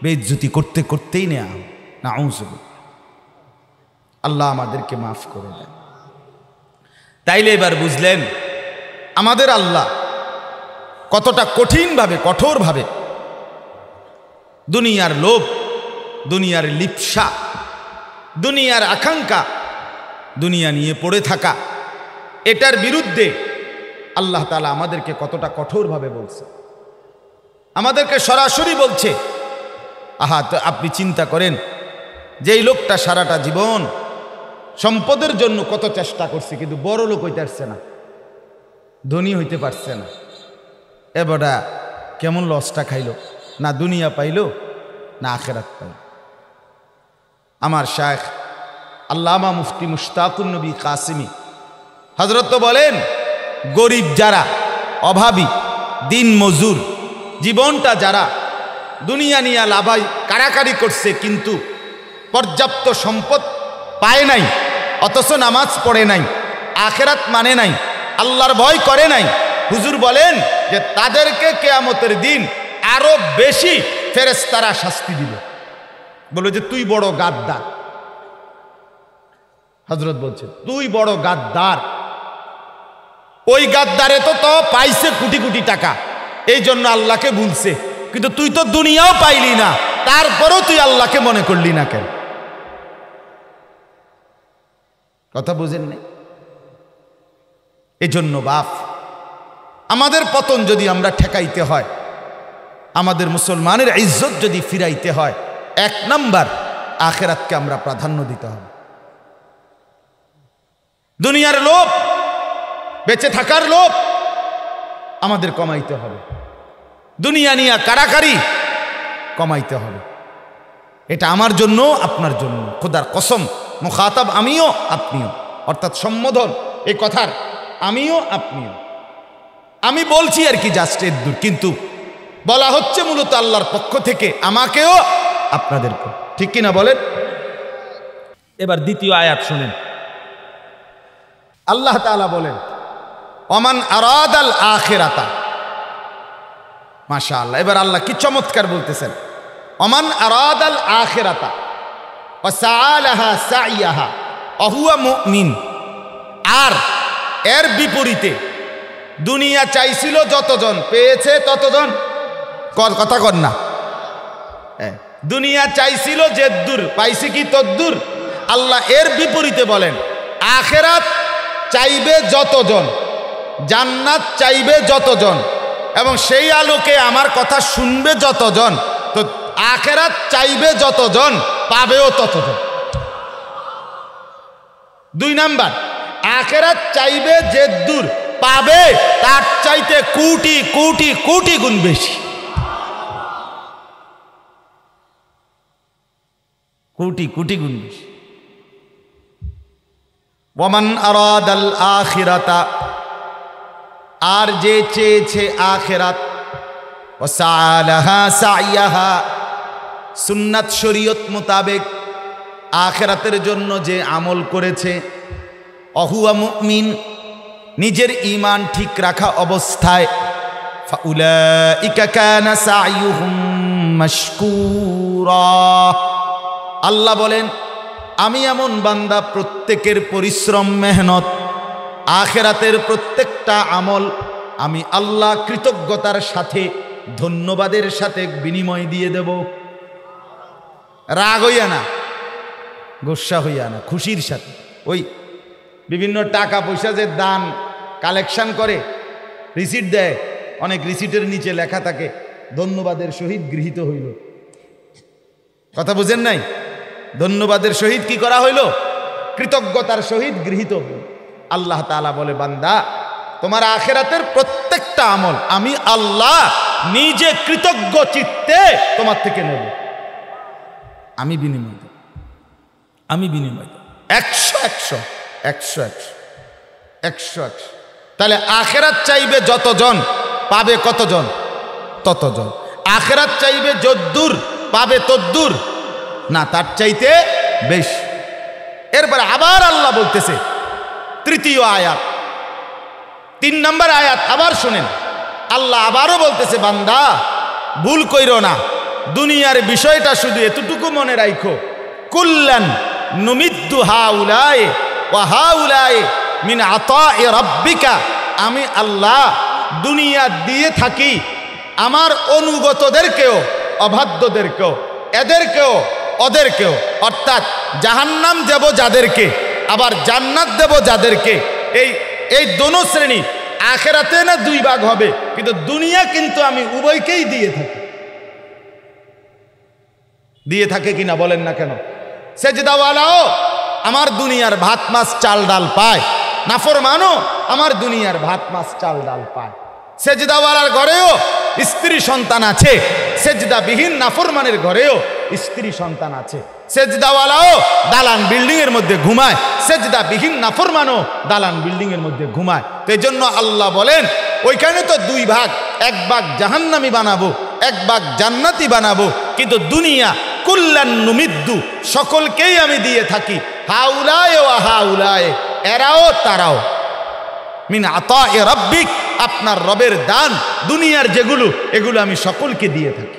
বেইজ্জতি করতে করতেই নেওয়া। নাউযুবিল্লাহ, আল্লাহ আমাদেরকে মাফ করে দেন। তাইলে এবার বুঝলেন আমাদের আল্লাহ কতটা কঠিনভাবে, কঠোরভাবে দুনিয়ার লোভ, দুনিয়ার লিপ্সা, দুনিয়ার আকাঙ্ক্ষা, দুনিয়া নিয়ে পড়ে থাকা, এটার বিরুদ্ধে আল্লাহ তাআলা আমাদেরকে কতটা কঠোরভাবে বলছে, আমাদেরকে সরাসরি বলছে। আহা, তো আপনি চিন্তা করেন যে এই লোকটা সারাটা জীবন সম্পদের জন্য কত চেষ্টা করছে, কিন্তু বড় লোক হইতে পারছে না, ধনী হইতে পারছে না। এবারটা কেমন লসটা খাইল, না দুনিয়া পাইল না আখিরাত পাইল। আমার শায়েখ আল্লামা মুফতি মুশতাকুন নবী কাসিমি হযরত তো বলেন, গরিব যারা, অভাবী, দিন মজুর, জীবনটা যারা দুনিয়া নিয়ে লাভাই কাড়াকাড়ি করছে, কিন্তু পর্যাপ্ত সম্পদ পায় নাই, অথচ নামাজ পড়ে নাই, আখিরাত মানে নাই, আল্লাহর ভয় করে নাই, হুজুর বলেন যে তাদেরকে কিয়ামতের দিন আরো বেশি ফেরেশতারা শাস্তি দিবে। বলে যে তুই বড় গাদ্দার। হযরত বলছে তুই বড় গাদ্দার। ওই গাদ্দারে তো পাইছে কোটি কোটি টাকা, এই জন্য আল্লাহকে বলছে, কিন্তু তুই তো দুনিয়াও পাইলি না, তারপরও তুই আল্লাহকে মনে করলি না কেন? কথা বুঝেন নাই? এজন্য বাপ, আমাদের পতন যদি আমরা ঠেকাইতে হয়, আমাদের মুসলমানের ইজ্জত যদি ফিরাইতে হয়, 1 নাম্বার আখিরাতকে আমরা প্রাধান্য দিতে হবে। দুনিয়ার লোভ, বেঁচে থাকার লোভ আমাদের কমাইতে হবে, দুনিয়া নিয়ে কাড়াকাড়ি কমাইতে হবে। এটা আমার জন্য, আপনার জন্য, খোদার কসম, মুখাতাব আমিও আপনিও, অর্থাৎ সম্বোধন এই কথার আমিও আপনিও। আমি বলছি আর কি জাস্ট এর দূর, কিন্তু বলা হচ্ছে মূলত আল্লাহর পক্ষ থেকে আমাকেও আপনাদেরকে, ঠিক কিনা বলেন? এবার দ্বিতীয় আয়াত শুনেন। আল্লাহ তাআলা বলেন ওমান আরাদাল আখিরাতা, মাশাআল্লাহ। এবার আল্লাহ কি চমৎকার বলতেছেন, ওমান আরাদাল আখিরাতা ওয়া সাআলাহা সাইয়াহা ওয়া হুয়া মুমিন। আর এর বিপরীতে দুনিয়া চাইছিল যতজন, পেয়েছে ততজন। কথা কর না, দুনিয়া চাইছিল যেদ্দুর, পাইছে কি তদ্দুর। আল্লাহ এর বিপরীতে বলেন আখিরাত চাইবে যতজন, জান্নাত চাইবে যতজন, এবং সেই আলোকে আমার কথা শুনবে যতজন, তো আখিরাত চাইবে যতজন, পাবেও ততজন। দুই নাম্বার, আখিরাত চাইবে যেদ্দুর, পাবে তার চাইতে কোটি কোটি কোটি গুণ বেশি, কোটি কোটি গুণ বেশি। ওয়ামান আরাদাল আখিরাতা, আর যে চেয়েছে আখিরাত, ওয়া সাআলাহা সাইয়াহা, সুন্নাত শরীয়ত মোতাবেক আখিরাতের জন্য যে আমল করেছে, অহুয়া মুমিন, নিজের ঈমান ঠিক রাখা অবস্থায়, ফাউলাইকা কানা সাইয়ুহুম মাশকুরা। আল্লাহ বলেন আমি এমন বান্দা প্রত্যেকের পরিশ্রম মেহনত আখিরাতের প্রত্যেকটা আমল আমি আল্লাহ কৃতজ্ঞতার সাথে, ধন্যবাদের সাথে বিনিময় দিয়ে দেব। রাগ হইয়া না, গোসা হইয়া না, খুশির সাথে। ওই বিভিন্ন টাকা পয়সা যে দান কালেকশন করে, রিসিট দেয়, অনেক রিসিটের নিচে লেখা থাকে ধন্যবাদের সহিত গৃহীত হইল। কথা বুঝেন নাই? ধন্যবাদের সহিত কি করা হইল? কৃতজ্ঞতার সহিত গৃহীত হইল। আল্লাহ তাআলা বলে বান্দা তোমার আখিরাতের প্রত্যেকটা আমল আমি আল্লাহ নিজে কৃতজ্ঞ চিত্তে তোমার থেকে নেব, আমি বিনিময় দেব, আমি বিনিময় দেব। 100 100 100। তাহলে আখিরাত চাইবে যতজন, পাবে কতজন? ততজন। আখিরাত চাইবে যদ্দূর, পাবে তদ্দূর না, তার চাইতে বেশি। এরপর আবার আল্লাহ বলতেছে তৃতীয় আয়াত, 3 নম্বর আয়াত আবার শুনেন। আল্লাহ আবারও বলতেছে বান্দা ভুল কইরো না, দুনিয়ার বিষয়টা শুধু এতটুকু মনে রাখো, কুল্লান নুমিদ্দু হাউলায়ে ওয়া হাউলায়ে মিন আতায়ে রাব্বিকা। আমি আল্লাহ দুনিয়া দিয়ে থাকি আমার অনুগতদেরকেও, অবাধ্যদেরকেও, এদেরকেও ওদেরকেও, অর্থাৎ জাহান্নাম দেব যাদেরকে, আবার জান্নাত দেব যাদেরকে। এই দোনো শ্রেণী আখিরাতে না 2 ভাগ হবে, কিন্তু দুনিয়া কিন্তু আমি উভয়কেই দিয়ে থাকি। দিয়ে থাকে কিনা বলেন না কেন? সেজদাওয়ালাও আমার দুনিয়ার ভাত মাছ চাল ডাল পায়, নাফরমানও আমার দুনিয়ার ভাত মাছ চাল ডাল পায়। সেজদাওয়ালার ঘরেও স্ত্রী সন্তান আছে, সেজদাবিহীন নাফরমানের ঘরেও স্ত্রী সন্তান আছে। সেজদাওয়ালাও দালান বিল্ডিং এর মধ্যে ঘুমায়, সেজদাবিহীন নাফরমানও দালান বিল্ডিং এর মধ্যে ঘুমায়। তো এই জন্য আল্লাহ বলেন ওইখানে তো 2 ভাগ, 1 ভাগ জাহান্নামী বানাবো, 1 ভাগ জান্নাতি বানাবো, কিন্তু দুনিয়া কুল্লান নুমিদ্দু, সকলকেই আমি দিয়ে থাকি, হাউলায়ে ওয়া হাউলায়ে, এরাও তারাও, মিন আতায়ে রাব্বিক, আপনার রবের দান দুনিয়ার যেগুলো, এগুলো আমি সকলকে দিয়ে থাকি।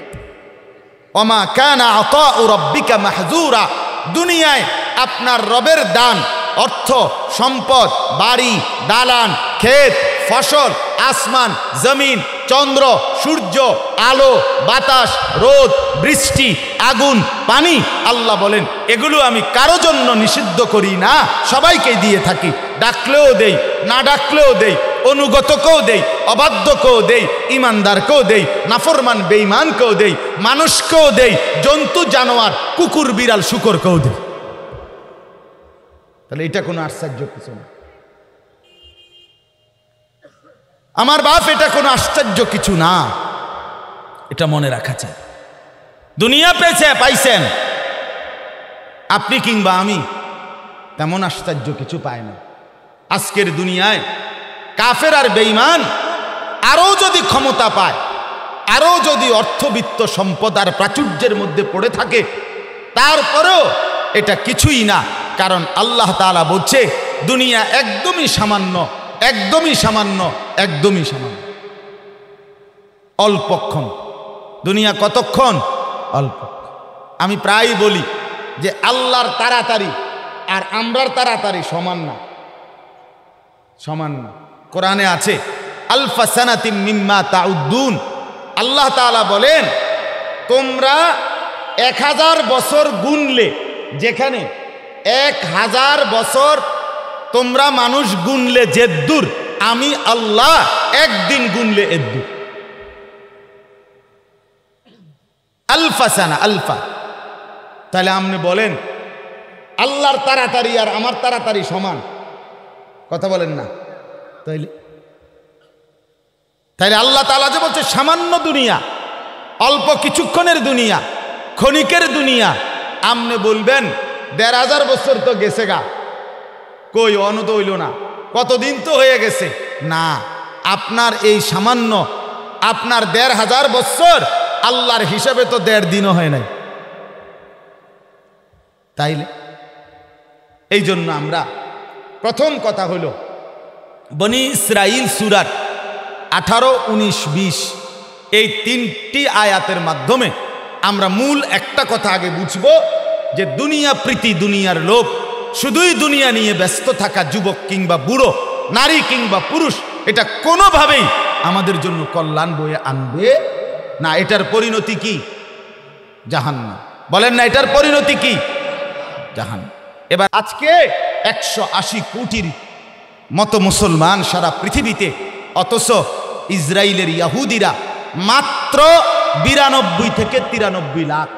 ওমা কানা আতাউ রাব্বিকা মাহজুরা, দুনিয়ায় আপনার রবের দান, অর্থ সম্পদ, বাড়ি দালান, ক্ষেত ফসল, আসমান জমিন, চন্দ্র সূর্য, আলো বাতাস, রোদ বৃষ্টি, আগুন পানি, আল্লাহ বলেন এগুলো আমি কারো জন্য নিষিদ্ধ করি না, সবাইকে দিয়ে থাকি। ডাকলেও দেই, না ডাকলেও দেই, অনুগতকেও দেই, অবাধ্যকেও দেই, ইমানদারকেও দেই, নাফরমান বেঈমানকেও দেই, মানুষকেও দেই, জন্তু জানোয়ার কুকুর বিড়াল শুকরকেও দেই। তাহলে এটা কোনো আশ্চর্য কিছু না। আমার বাপ, এটা কোনো আশ্চর্য কিছু না, এটা মনে রাখা চাই। দুনিয়া পাইছেন আপনি কিংবা আমি, তেমন আশ্চর্য কিছু পায় না। আজকের দুনিয়ায় কাফের আর বেঈমান আরও যদি ক্ষমতা পায়, আরও যদি অর্থবিত্ত সম্পদ আর প্রাচুর্যের মধ্যে পড়ে থাকে, তারপরেও এটা কিছুই না। কারণ আল্লাহ তাআলা বলছে দুনিয়া একদমই সামান্য, একদমই সামান্য, একদমই সামান্য, অল্পক্ষণ। দুনিয়া কতক্ষণ? অল্প। আমি প্রায় বলি যে আল্লাহর তাড়াতাড়ি আর আমরার তাড়াতাড়ি সমান না, সমান না। কোরআনে আছে আলফা সানাতিম মিম্মা তাউদ্দুন, আল্লাহ তাআলা বলেন তোমরা 1000 বছর গুনলে, যেখানে 1000 বছর তোমরা মানুষ গুনলে যেদ্দুর, আমি আল্লাহ একদিন গুনলে এদ্দুর। আলফা সানা, আলফা। তাহলে আপনি বলেন আল্লাহর তাড়াতাড়ি আর আমার তাড়াতাড়ি সমান, কথা বলেন না? তাইলে আল্লাহ তাআলা যে বলছে সামান্য দুনিয়া, অল্প কিছুক্ষণের দুনিয়া, ক্ষণিকের দুনিয়া, আপনি বলবেন 1500 বছর তো গেছে গা, কই অনত হইল না, কতদিন তো হয়ে গেছে। না, আপনার এই সামান্য, আপনার 1500 বছর আল্লাহর হিসাবে তো 1.5 দিনও হয় নাই। তাইলে এই জন্য আমরা প্রথম কথা হলো বনি ইসরাইল সূরা 18, 19, 20 এই 3টি আয়াতের মাধ্যমে আমরা মূল একটা কথা আগে বুঝব যে দুনিয়া প্রীতি, দুনিয়ার লোভ, শুধুই দুনিয়া নিয়ে ব্যস্ত থাকা যুবক কিংবা বুড়ো, নারী কিংবা পুরুষ, এটা কোনোভাবেই আমাদের জন্য কল্যাণ বয়ে আনবে না। এটার পরিণতি কি? জাহান্নাম। বলেন না, এটার পরিণতি কি? জাহান্নাম। এবার আজকে 180 কোটির মতো মুসলমান সারা পৃথিবীতে, অথচ ইসরায়েলের ইহুদিরা মাত্র 92 থেকে 93 লাখ,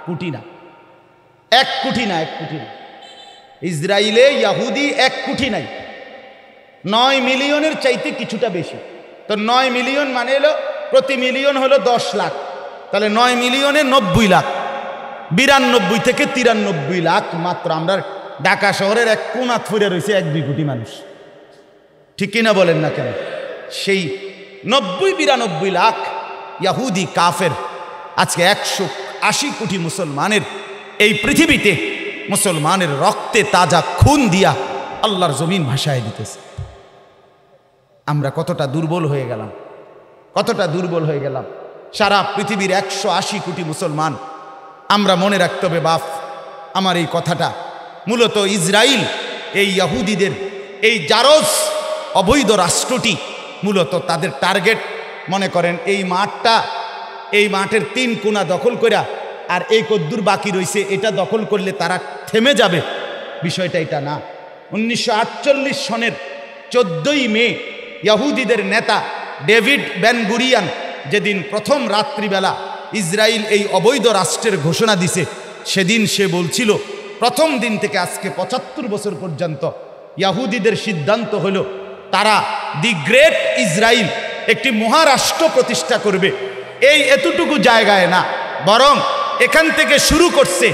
কোটি না, 1 কোটি না, 1 কোটি না। ইসরায়েলে ইহুদি 1 কোটি নাই, 9 মিলিয়নের চাইতে কিছুটা বেশি। তো 9 মিলিয়ন মানে হলো প্রতি মিলিয়ন হলো 10 লাখ, তাহলে 9 মিলিয়নে 90 লাখ, 92 থেকে 93 লাখ মাত্র। আমরা ঢাকা শহরের এক কোণা ফুরে রয়েছে 1-2 কোটি মানুষ, ঠিক কিনা বলেন না কেন? সেই 90-92 লাখ ইহুদি কাফের আজকে 180 কোটি মুসলমানের এই পৃথিবীতে মুসলমানের রক্তে তাজা খুন দিয়া আল্লাহর জমিন ভাসায় দিতেছে। আমরা কতটা দুর্বল হয়ে গেলাম, কতটা দুর্বল হয়ে গেলাম। সারা পৃথিবীর 180 কোটি মুসলমান, আমরা মনে রাখতে হবে বাপ, আমার এই কথাটা মূলত ইসরায়েল, এই ইহুদিদের এই জারজ অবৈধ রাষ্ট্রটি মূলত তাদের টার্গেট। মনে করেন এই মাঠটা, এই মাঠের 3 কোণা দখল কইরা আর এই কদ্দুর বাকি রয়েছে, এটা দখল করলে তারা থেমে যাবে, বিষয়টা এটা না। 1948 সনের 14ই মে ইহুদিদের নেতা ডেভিড বেন গুরিয়ান যেদিন প্রথম রাত্রিবেলা ইসরায়েল এই অবৈধ রাষ্ট্রের ঘোষণা দিছে, সেদিন সে বলছিল প্রথম দিন থেকে আজকে 75 বছর পর্যন্ত ইহুদিদের সিদ্ধান্ত হলো তারা দি গ্রেট ইসরায়েল, একটি মহারাষ্ট্র প্রতিষ্ঠা করবে। এই এতটুকু জায়গায় না, বরং এখান থেকে শুরু করছে,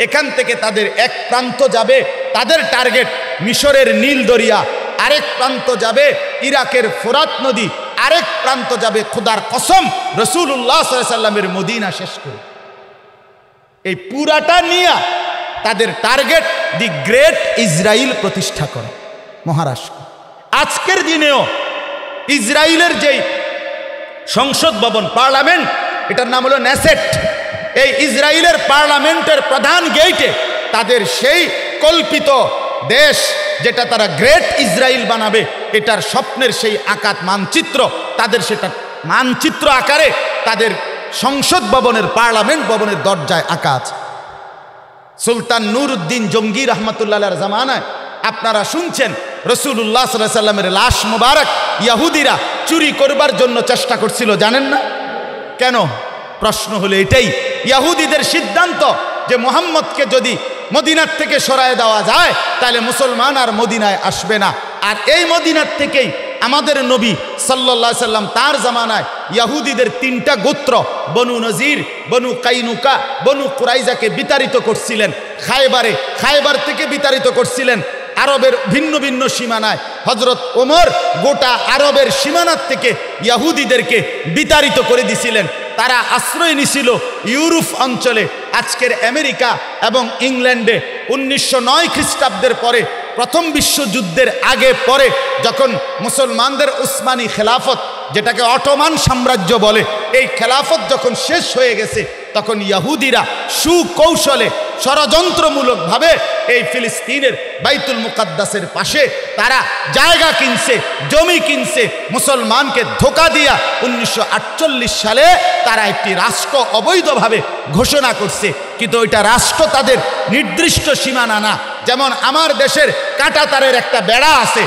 এখান থেকে তাদের এক প্রান্ত যাবে, তাদের টার্গেট মিশরের নীল দরিয়া, আরেক প্রান্ত যাবে ইরাকের ফোরাত নদী, আরেক প্রান্ত যাবে খোদার কসম রাসূলুল্লাহ সাল্লাল্লাহু আলাইহি ওয়াসাল্লামের মদিনা শেষ করে। এই পুরাটা নিয়ে তাদের টার্গেট দি গ্রেট ইসরায়েল প্রতিষ্ঠা করে মহারাষ্ট্র। আজকের দিনেও ইসরায়েলের যেই সংসদ ভবন, পার্লামেন্ট, এটার নাম হলো নেসেট। এই ইসরায়েলের পার্লামেন্টের প্রধান গেইটে তাদের সেই কল্পিত দেশ, যেটা তারা গ্রেট ইসরায়েল বানাবে, এটার স্বপ্নের সেই আকাত মানচিত্র, তাদের সেটা মানচিত্র আকারে তাদের সংসদ ভবনের, পার্লামেন্ট ভবনের দরজায় আঁকা আছে। সুলতান নুরউদ্দিন জঙ্গি রহমতুল্লাহর জামানায় আপনারা শুনছেন রাসূলুল্লাহ সাল্লাল্লাহু আলাইহি ওয়াসাল্লামের লাশ মুবারক ইহুদিরা চুরি করবার জন্য চেষ্টা করছিল, জানেন না কেন? প্রশ্ন হলো এটাই, ইহুদিদের সিদ্ধান্ত যে মুহাম্মদকে যদি মদিনার থেকে সরায় দেওয়া যায় তাহলে মুসলমান আর মদিনায় আসবে না, আর এই মদিনার থেকেই আমাদের নবী সাল্লাল্লাহু আলাইহি সাল্লাম তার জামানায় ইহুদিদের 3টা গোত্র বনু নজির, বনু কাইনুকা, বনু কুরাইজাকে বিতাড়িত করছিলেন। খায়বার থেকে বিতাড়িত করছিলেন আরবের ভিন্ন ভিন্ন সীমানায়। হযরত ওমর গোটা আরবের সীমানার থেকে ইহুদিদেরকে বিতাড়িত করে দিছিলেন। তারা আশ্রয় নিছিল ইউরোপ অঞ্চলে, আজকের আমেরিকা এবং ইংল্যান্ডে। 1909 খ্রিস্টাব্দের পরে, প্রথম বিশ্বযুদ্ধের আগে পরে, যখন মুসলমানদের উসমানী খেলাফত, যেটাকে অটোমান সাম্রাজ্য বলে, এই খেলাফত যখন শেষ হয়ে গেছে, তখন ইহুদিরা সুকৌশলে ষড়যন্ত্রমূলকভাবে এই ফিলিস্তিনের বাইতুল মুকাদ্দাসের পাশে তারা জায়গা কিনছে, জমি কিনছে, মুসলমানকে ধোঁকা দিয়া 1948 সালে তারা একটি রাষ্ট্র অবৈধভাবে ঘোষণা করছে। কিন্তু ওইটা রাষ্ট্র তাদের নির্দিষ্ট সীমানা না। যেমন আমার দেশের কাঁটাতারের একটা বেড়া আছে,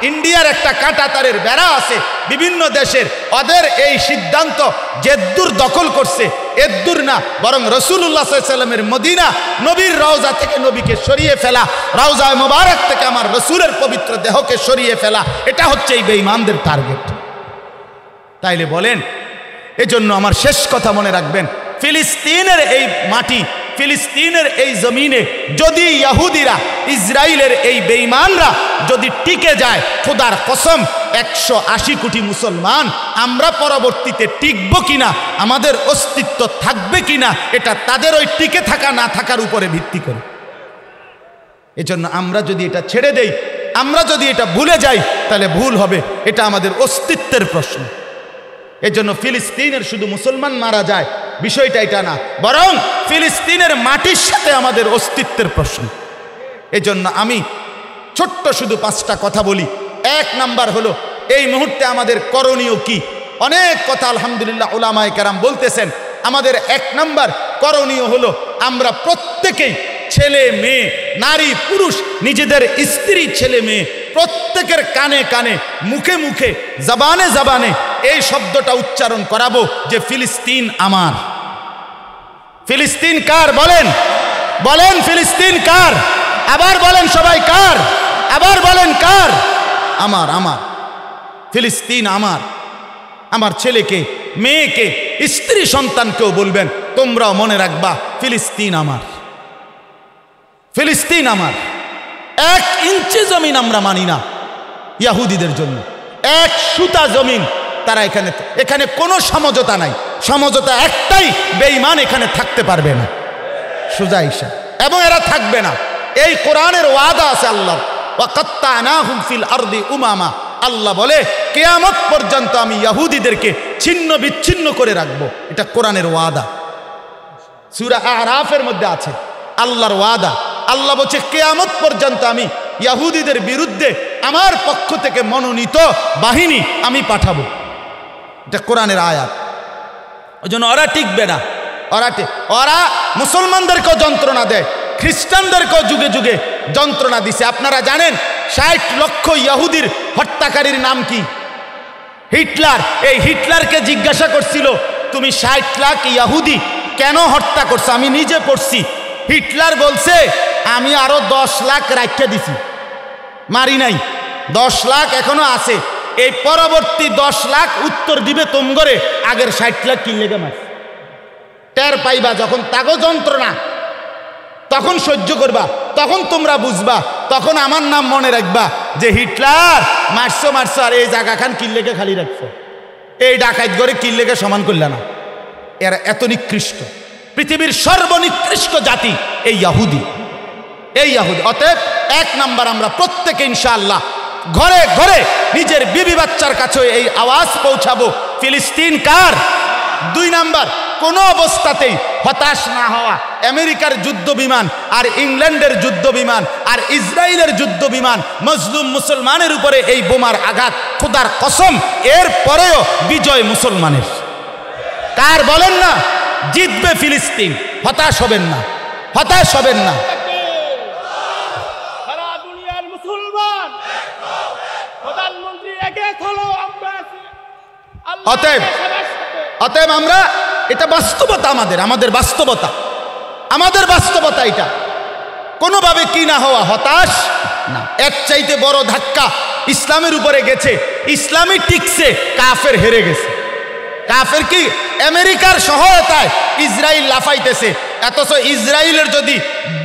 ইন্ডিয়ার একটা কাঁটাতারের বেড়া আছে, বিভিন্ন দেশের ওদের এই সিদ্ধান্ত যেদূর দখল করছে এদূর না, বরং রাসূলুল্লাহ সাল্লাল্লাহু আলাইহি ওয়াসাল্লামের মদিনা নবীর রওজা থেকে নবীকে সরিয়ে ফেলা, রওজায়ে মোবারক থেকে আমার রাসূলের পবিত্র দেহকে সরিয়ে ফেলা, এটা হচ্ছে এই বেঈমানদের টার্গেট। তাইলে বলেন, এজন্য আমার শেষ কথা মনে রাখবেন, ফিলিস্তিনের এই মাটি, ফিলিস্তিনের এই জমিনে যদি ইহুদিরা, ইসরায়েলের এই বেঈমানরা যদি টিকে যায়, খোদার কসম 180 কোটি মুসলমান আমরা পরবর্তীতে টিকব কিনা, আমাদের অস্তিত্ব থাকবে কিনা, এটা তাদের ওই টিকে থাকা না থাকার উপরে ভিত্তি করে। এজন্য আমরা যদি এটা ছেড়ে দেই, আমরা যদি এটা ভুলে যাই, তাহলে ভুল হবে। এটা আমাদের অস্তিত্বের প্রশ্ন। এজন্য ফিলিস্তিনের শুধু মুসলমান মারা যায় বিষয়টা এটা না, বরং ফিলিস্তিনের মাটির সাথে আমাদের অস্তিত্বের প্রশ্ন। এজন্য আমি ছোট্ট শুধু 5টা কথা বলি। 1 নাম্বার হলো, এই মুহূর্তে আমাদের করণীয় কি? অনেক কথা আলহামদুলিল্লাহ উলামায়ে কেরাম বলতেছেন। আমাদের 1 নাম্বার করণীয় হলো, আমরা প্রত্যেকেই, ছেলে মেয়ে, নারী পুরুষ, নিজেদের স্ত্রী ছেলে মেয়ে, প্রত্যেকের কানে কানে, মুখে মুখে, জবানে জবানে এই শব্দটা উচ্চারণ করাবো যে ফিলিস্তিন আমার। ফিলিস্তিন কার? বলেন, বলেন ফিলিস্তিন কার? আবার বলেন সবাই, কার? আবার বলেন কার? আমার। আমার ফিলিস্তিন আমার। আমার ছেলেকে, মেয়েকে, স্ত্রী সন্তানকেও বলবেন, তোমরাও মনে রাখবা ফিলিস্তিন আমার। ফিলিস্তিন আমার। 1 ইঞ্চি জমিন আমরা মানি না ইহুদিদের জন্য, 1 সুতা জমিন তারা এখানে কোনো সমঝোতা নাই। সমঝোতা একটাই, বেঈমান এখানে থাকতে পারবে না, সোজা হিসাব, এবং এরা থাকবে না। এই কোরআনের ওয়াদা আছে আল্লাহর, ওয়াকাত্তানাহুম ফিল আরদি উমামা। আল্লাহ বলে, কিয়ামত পর্যন্ত আমি ইহুদিদেরকে ছিন্ন বিচ্ছিন্ন করে রাখবো। এটা কোরআনের ওয়াদা, সূরা আরাফের মধ্যে আছে আল্লাহর ওয়াদা। আল্লাহ বলছে, কিয়ামত পর্যন্ত আমি ইহুদিদের বিরুদ্ধে আমার পক্ষ থেকে মনোনীত বাহিনী আমি পাঠাবো। এটা কোরআনের আয়াত। ওই জন্য ওরা টিকবে না। ওরা মুসলমানদেরকেও যন্ত্রণা দেয়, খ্রিস্টানদেরকেও যুগে যুগে যন্ত্রণা দিছে। আপনারা জানেন 60 লক্ষ ইহুদির হত্যাকারীর নাম কি? হিটলার। এই হিটলারকে জিজ্ঞাসা করছিল, তুমি 60 লাখ ইহুদি কেন হত্যা করছো? আমি নিজে পড়ছি। হিটলার বলছে, আমি আরো 10 লাখ রাখতে দিছি, মারি নাই, 10 লাখ এখনো আছে। এই পরবর্তী 10 লাখ উত্তর দিবে তোমগরে আগের 60 লাখ কি লেগে মার। টের পাইবা যখন তাগো যন্ত্রণা, তখন সহ্য করবা, তখন তোমরা বুঝবা, তখন আমার নাম মনে রাখবা যে হিটলার মারছো আর এই জায়গা খান কিল্লেকে খালি রাখছো, এই ডাকাত করে কিল্লেকে সমান করলে না। এরা এত নিকৃষ্ট, পৃথিবীর সর্বনিকৃষ্ট জাতি এই ইহুদি। অতএব 1 নাম্বার, আমরা প্রত্যেকে ইনশাআল্লাহ ঘরে ঘরে নিজের বিবি বাচ্চার কাছে এই আওয়াজ পৌঁছাবো, ফিলিস্তিন কার। 2 নাম্বার, কোনো অবস্থাতেই হতাশ না হওয়া। আমেরিকার যুদ্ধ বিমান আর ইংল্যান্ডের যুদ্ধ বিমান আর ইসরায়েলের যুদ্ধ বিমান মজলুম মুসলমানের উপরে এই বোমার আঘাত, খোদার কসম এর পরেও বিজয় মুসলমানের। কার বলেন না? জিতবে ফিলিস্তিন। হতাশ হবেন না, হতাশ হবেন না। সারা দুনিয়ার মুসলমান প্রধানমন্ত্রী একে চলো আমরা আছি। অতএব আমরা, এটা বাস্তবতা, আমাদের বাস্তবতা, আমাদের বাস্তবতা এটা। কোনোভাবে কি না হওয়া, হতাশ না। এর চাইতে বড় ধাক্কা ইসলামের উপরে গেছে, ইসলামই টিকছে, কাফের হেরে গেছে। কাফের কি আমেরিকার সহায়তায় ইসরায়েল লাফাইতেছে, অথচ ইসরায়েলের যদি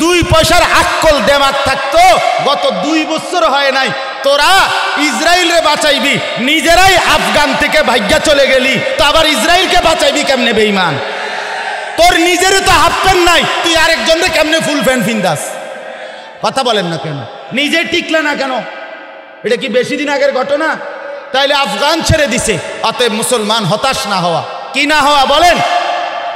2 পয়সার আক্কল দেমাগ থাকতো গত 2 বছর হয় নাই, তোরা ইসরায়েলরে বাঁচাইবি, নিজেরাই আফগান থেকে ভাগ্যা চলে গেলি, তো আবার ইসরায়েলকে বাঁচাইবি কেমনে বেঈমান? তোর নিজেরই তো হাফ প্যান্ট নাই, তুই আরেকজনরে কেমনে ফুল প্যান্ট ফিন্দাস? কথা বলেন না কেন? নিজে টিকলে না কেন? এটা কি বেশি দিন আগের ঘটনা? তাইলে আফগান ছেড়ে দিছে। অতএব মুসলমান হতাশ না হওয়া, কি না হওয়া বলেন।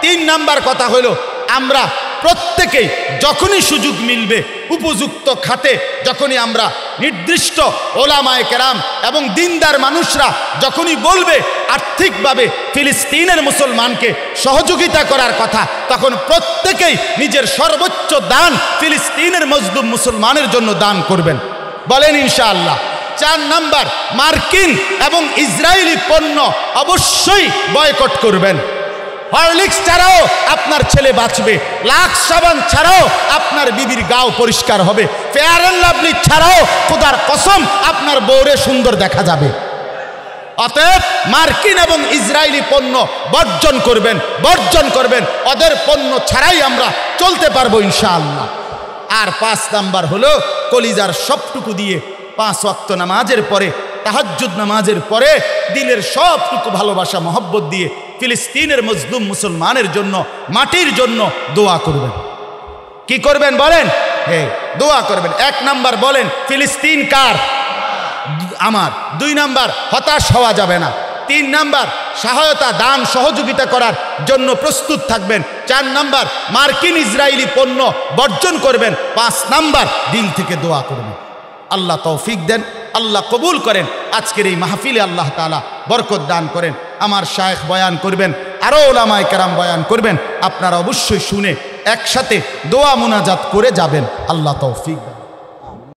3 নাম্বার কথা হলো, আমরা প্রত্যেকেই যখনই সুযোগ মিলবে উপযুক্ত খাতে, যখনই আমরা নির্দিষ্ট ওলামায়ে কেরাম এবং দিনদার মানুষরা যখনই বলবে আর্থিকভাবে ফিলিস্তিনের মুসলমানকে সহযোগিতা করার কথা, তখন প্রত্যেকেই নিজের সর্বোচ্চ দান ফিলিস্তিনের মজলুম মুসলমানের জন্য দান করবেন, বলেন ইনশাআল্লাহ। 4 নাম্বার, মার্কিন এবং ইসরায়েলি পণ্য অবশ্যই বয়কট করবেন। হরলিক্স ছাড়াও আপনার ছেলে বাঁচবে, লাক্স সাবান ছাড়াও আপনার বিবির গাও পরিষ্কার হবে, ফেয়ার অ্যান্ড লাভলি ছাড়াও খোদার কসম আপনার বউরে সুন্দর দেখা যাবে। অতএব মার্কিন এবং ইসরায়েলি পণ্য বর্জন করবেন, বর্জন করবেন। ওদের পণ্য ছাড়াই আমরা চলতে পারবো ইনশাআল্লাহ। আর 5 নাম্বার হলো, কলিজার সবটুকু দিয়ে 5 ওয়াক্ত নামাজের পরে, তাহাজ্জুদ নামাজের পরে দিলের সবটুকু ভালোবাসা মহব্বত দিয়ে ফিলিস্তিনের মজলুম মুসলমানের জন্য, মাটির জন্য দোয়া করবেন। কি করবেন বলেন? দোয়া করবেন। 1 নাম্বার বলেন, ফিলিস্তিন কার? আমার। 2 নাম্বার, হতাশ হওয়া যাবে না। 3 নাম্বার, সহায়তা দান সহযোগিতা করার জন্য প্রস্তুত থাকবেন। 4 নাম্বার, মার্কিন ইসরায়েলি পণ্য বর্জন করবেন। 5 নাম্বার, দিল থেকে দোয়া করবেন। আল্লাহ তৌফিক দেন, আল্লাহ কবুল করেন। আজকের এই মাহফিলে আল্লাহ তাআলা বরকত দান করেন। আমার শায়েখ বয়ান করবেন, আরও ওলামায়ে কেরাম বয়ান করবেন। আপনারা অবশ্যই শুনে একসাথে দোয়া মুনাজাত করে যাবেন। আল্লাহ তৌফিক দেন।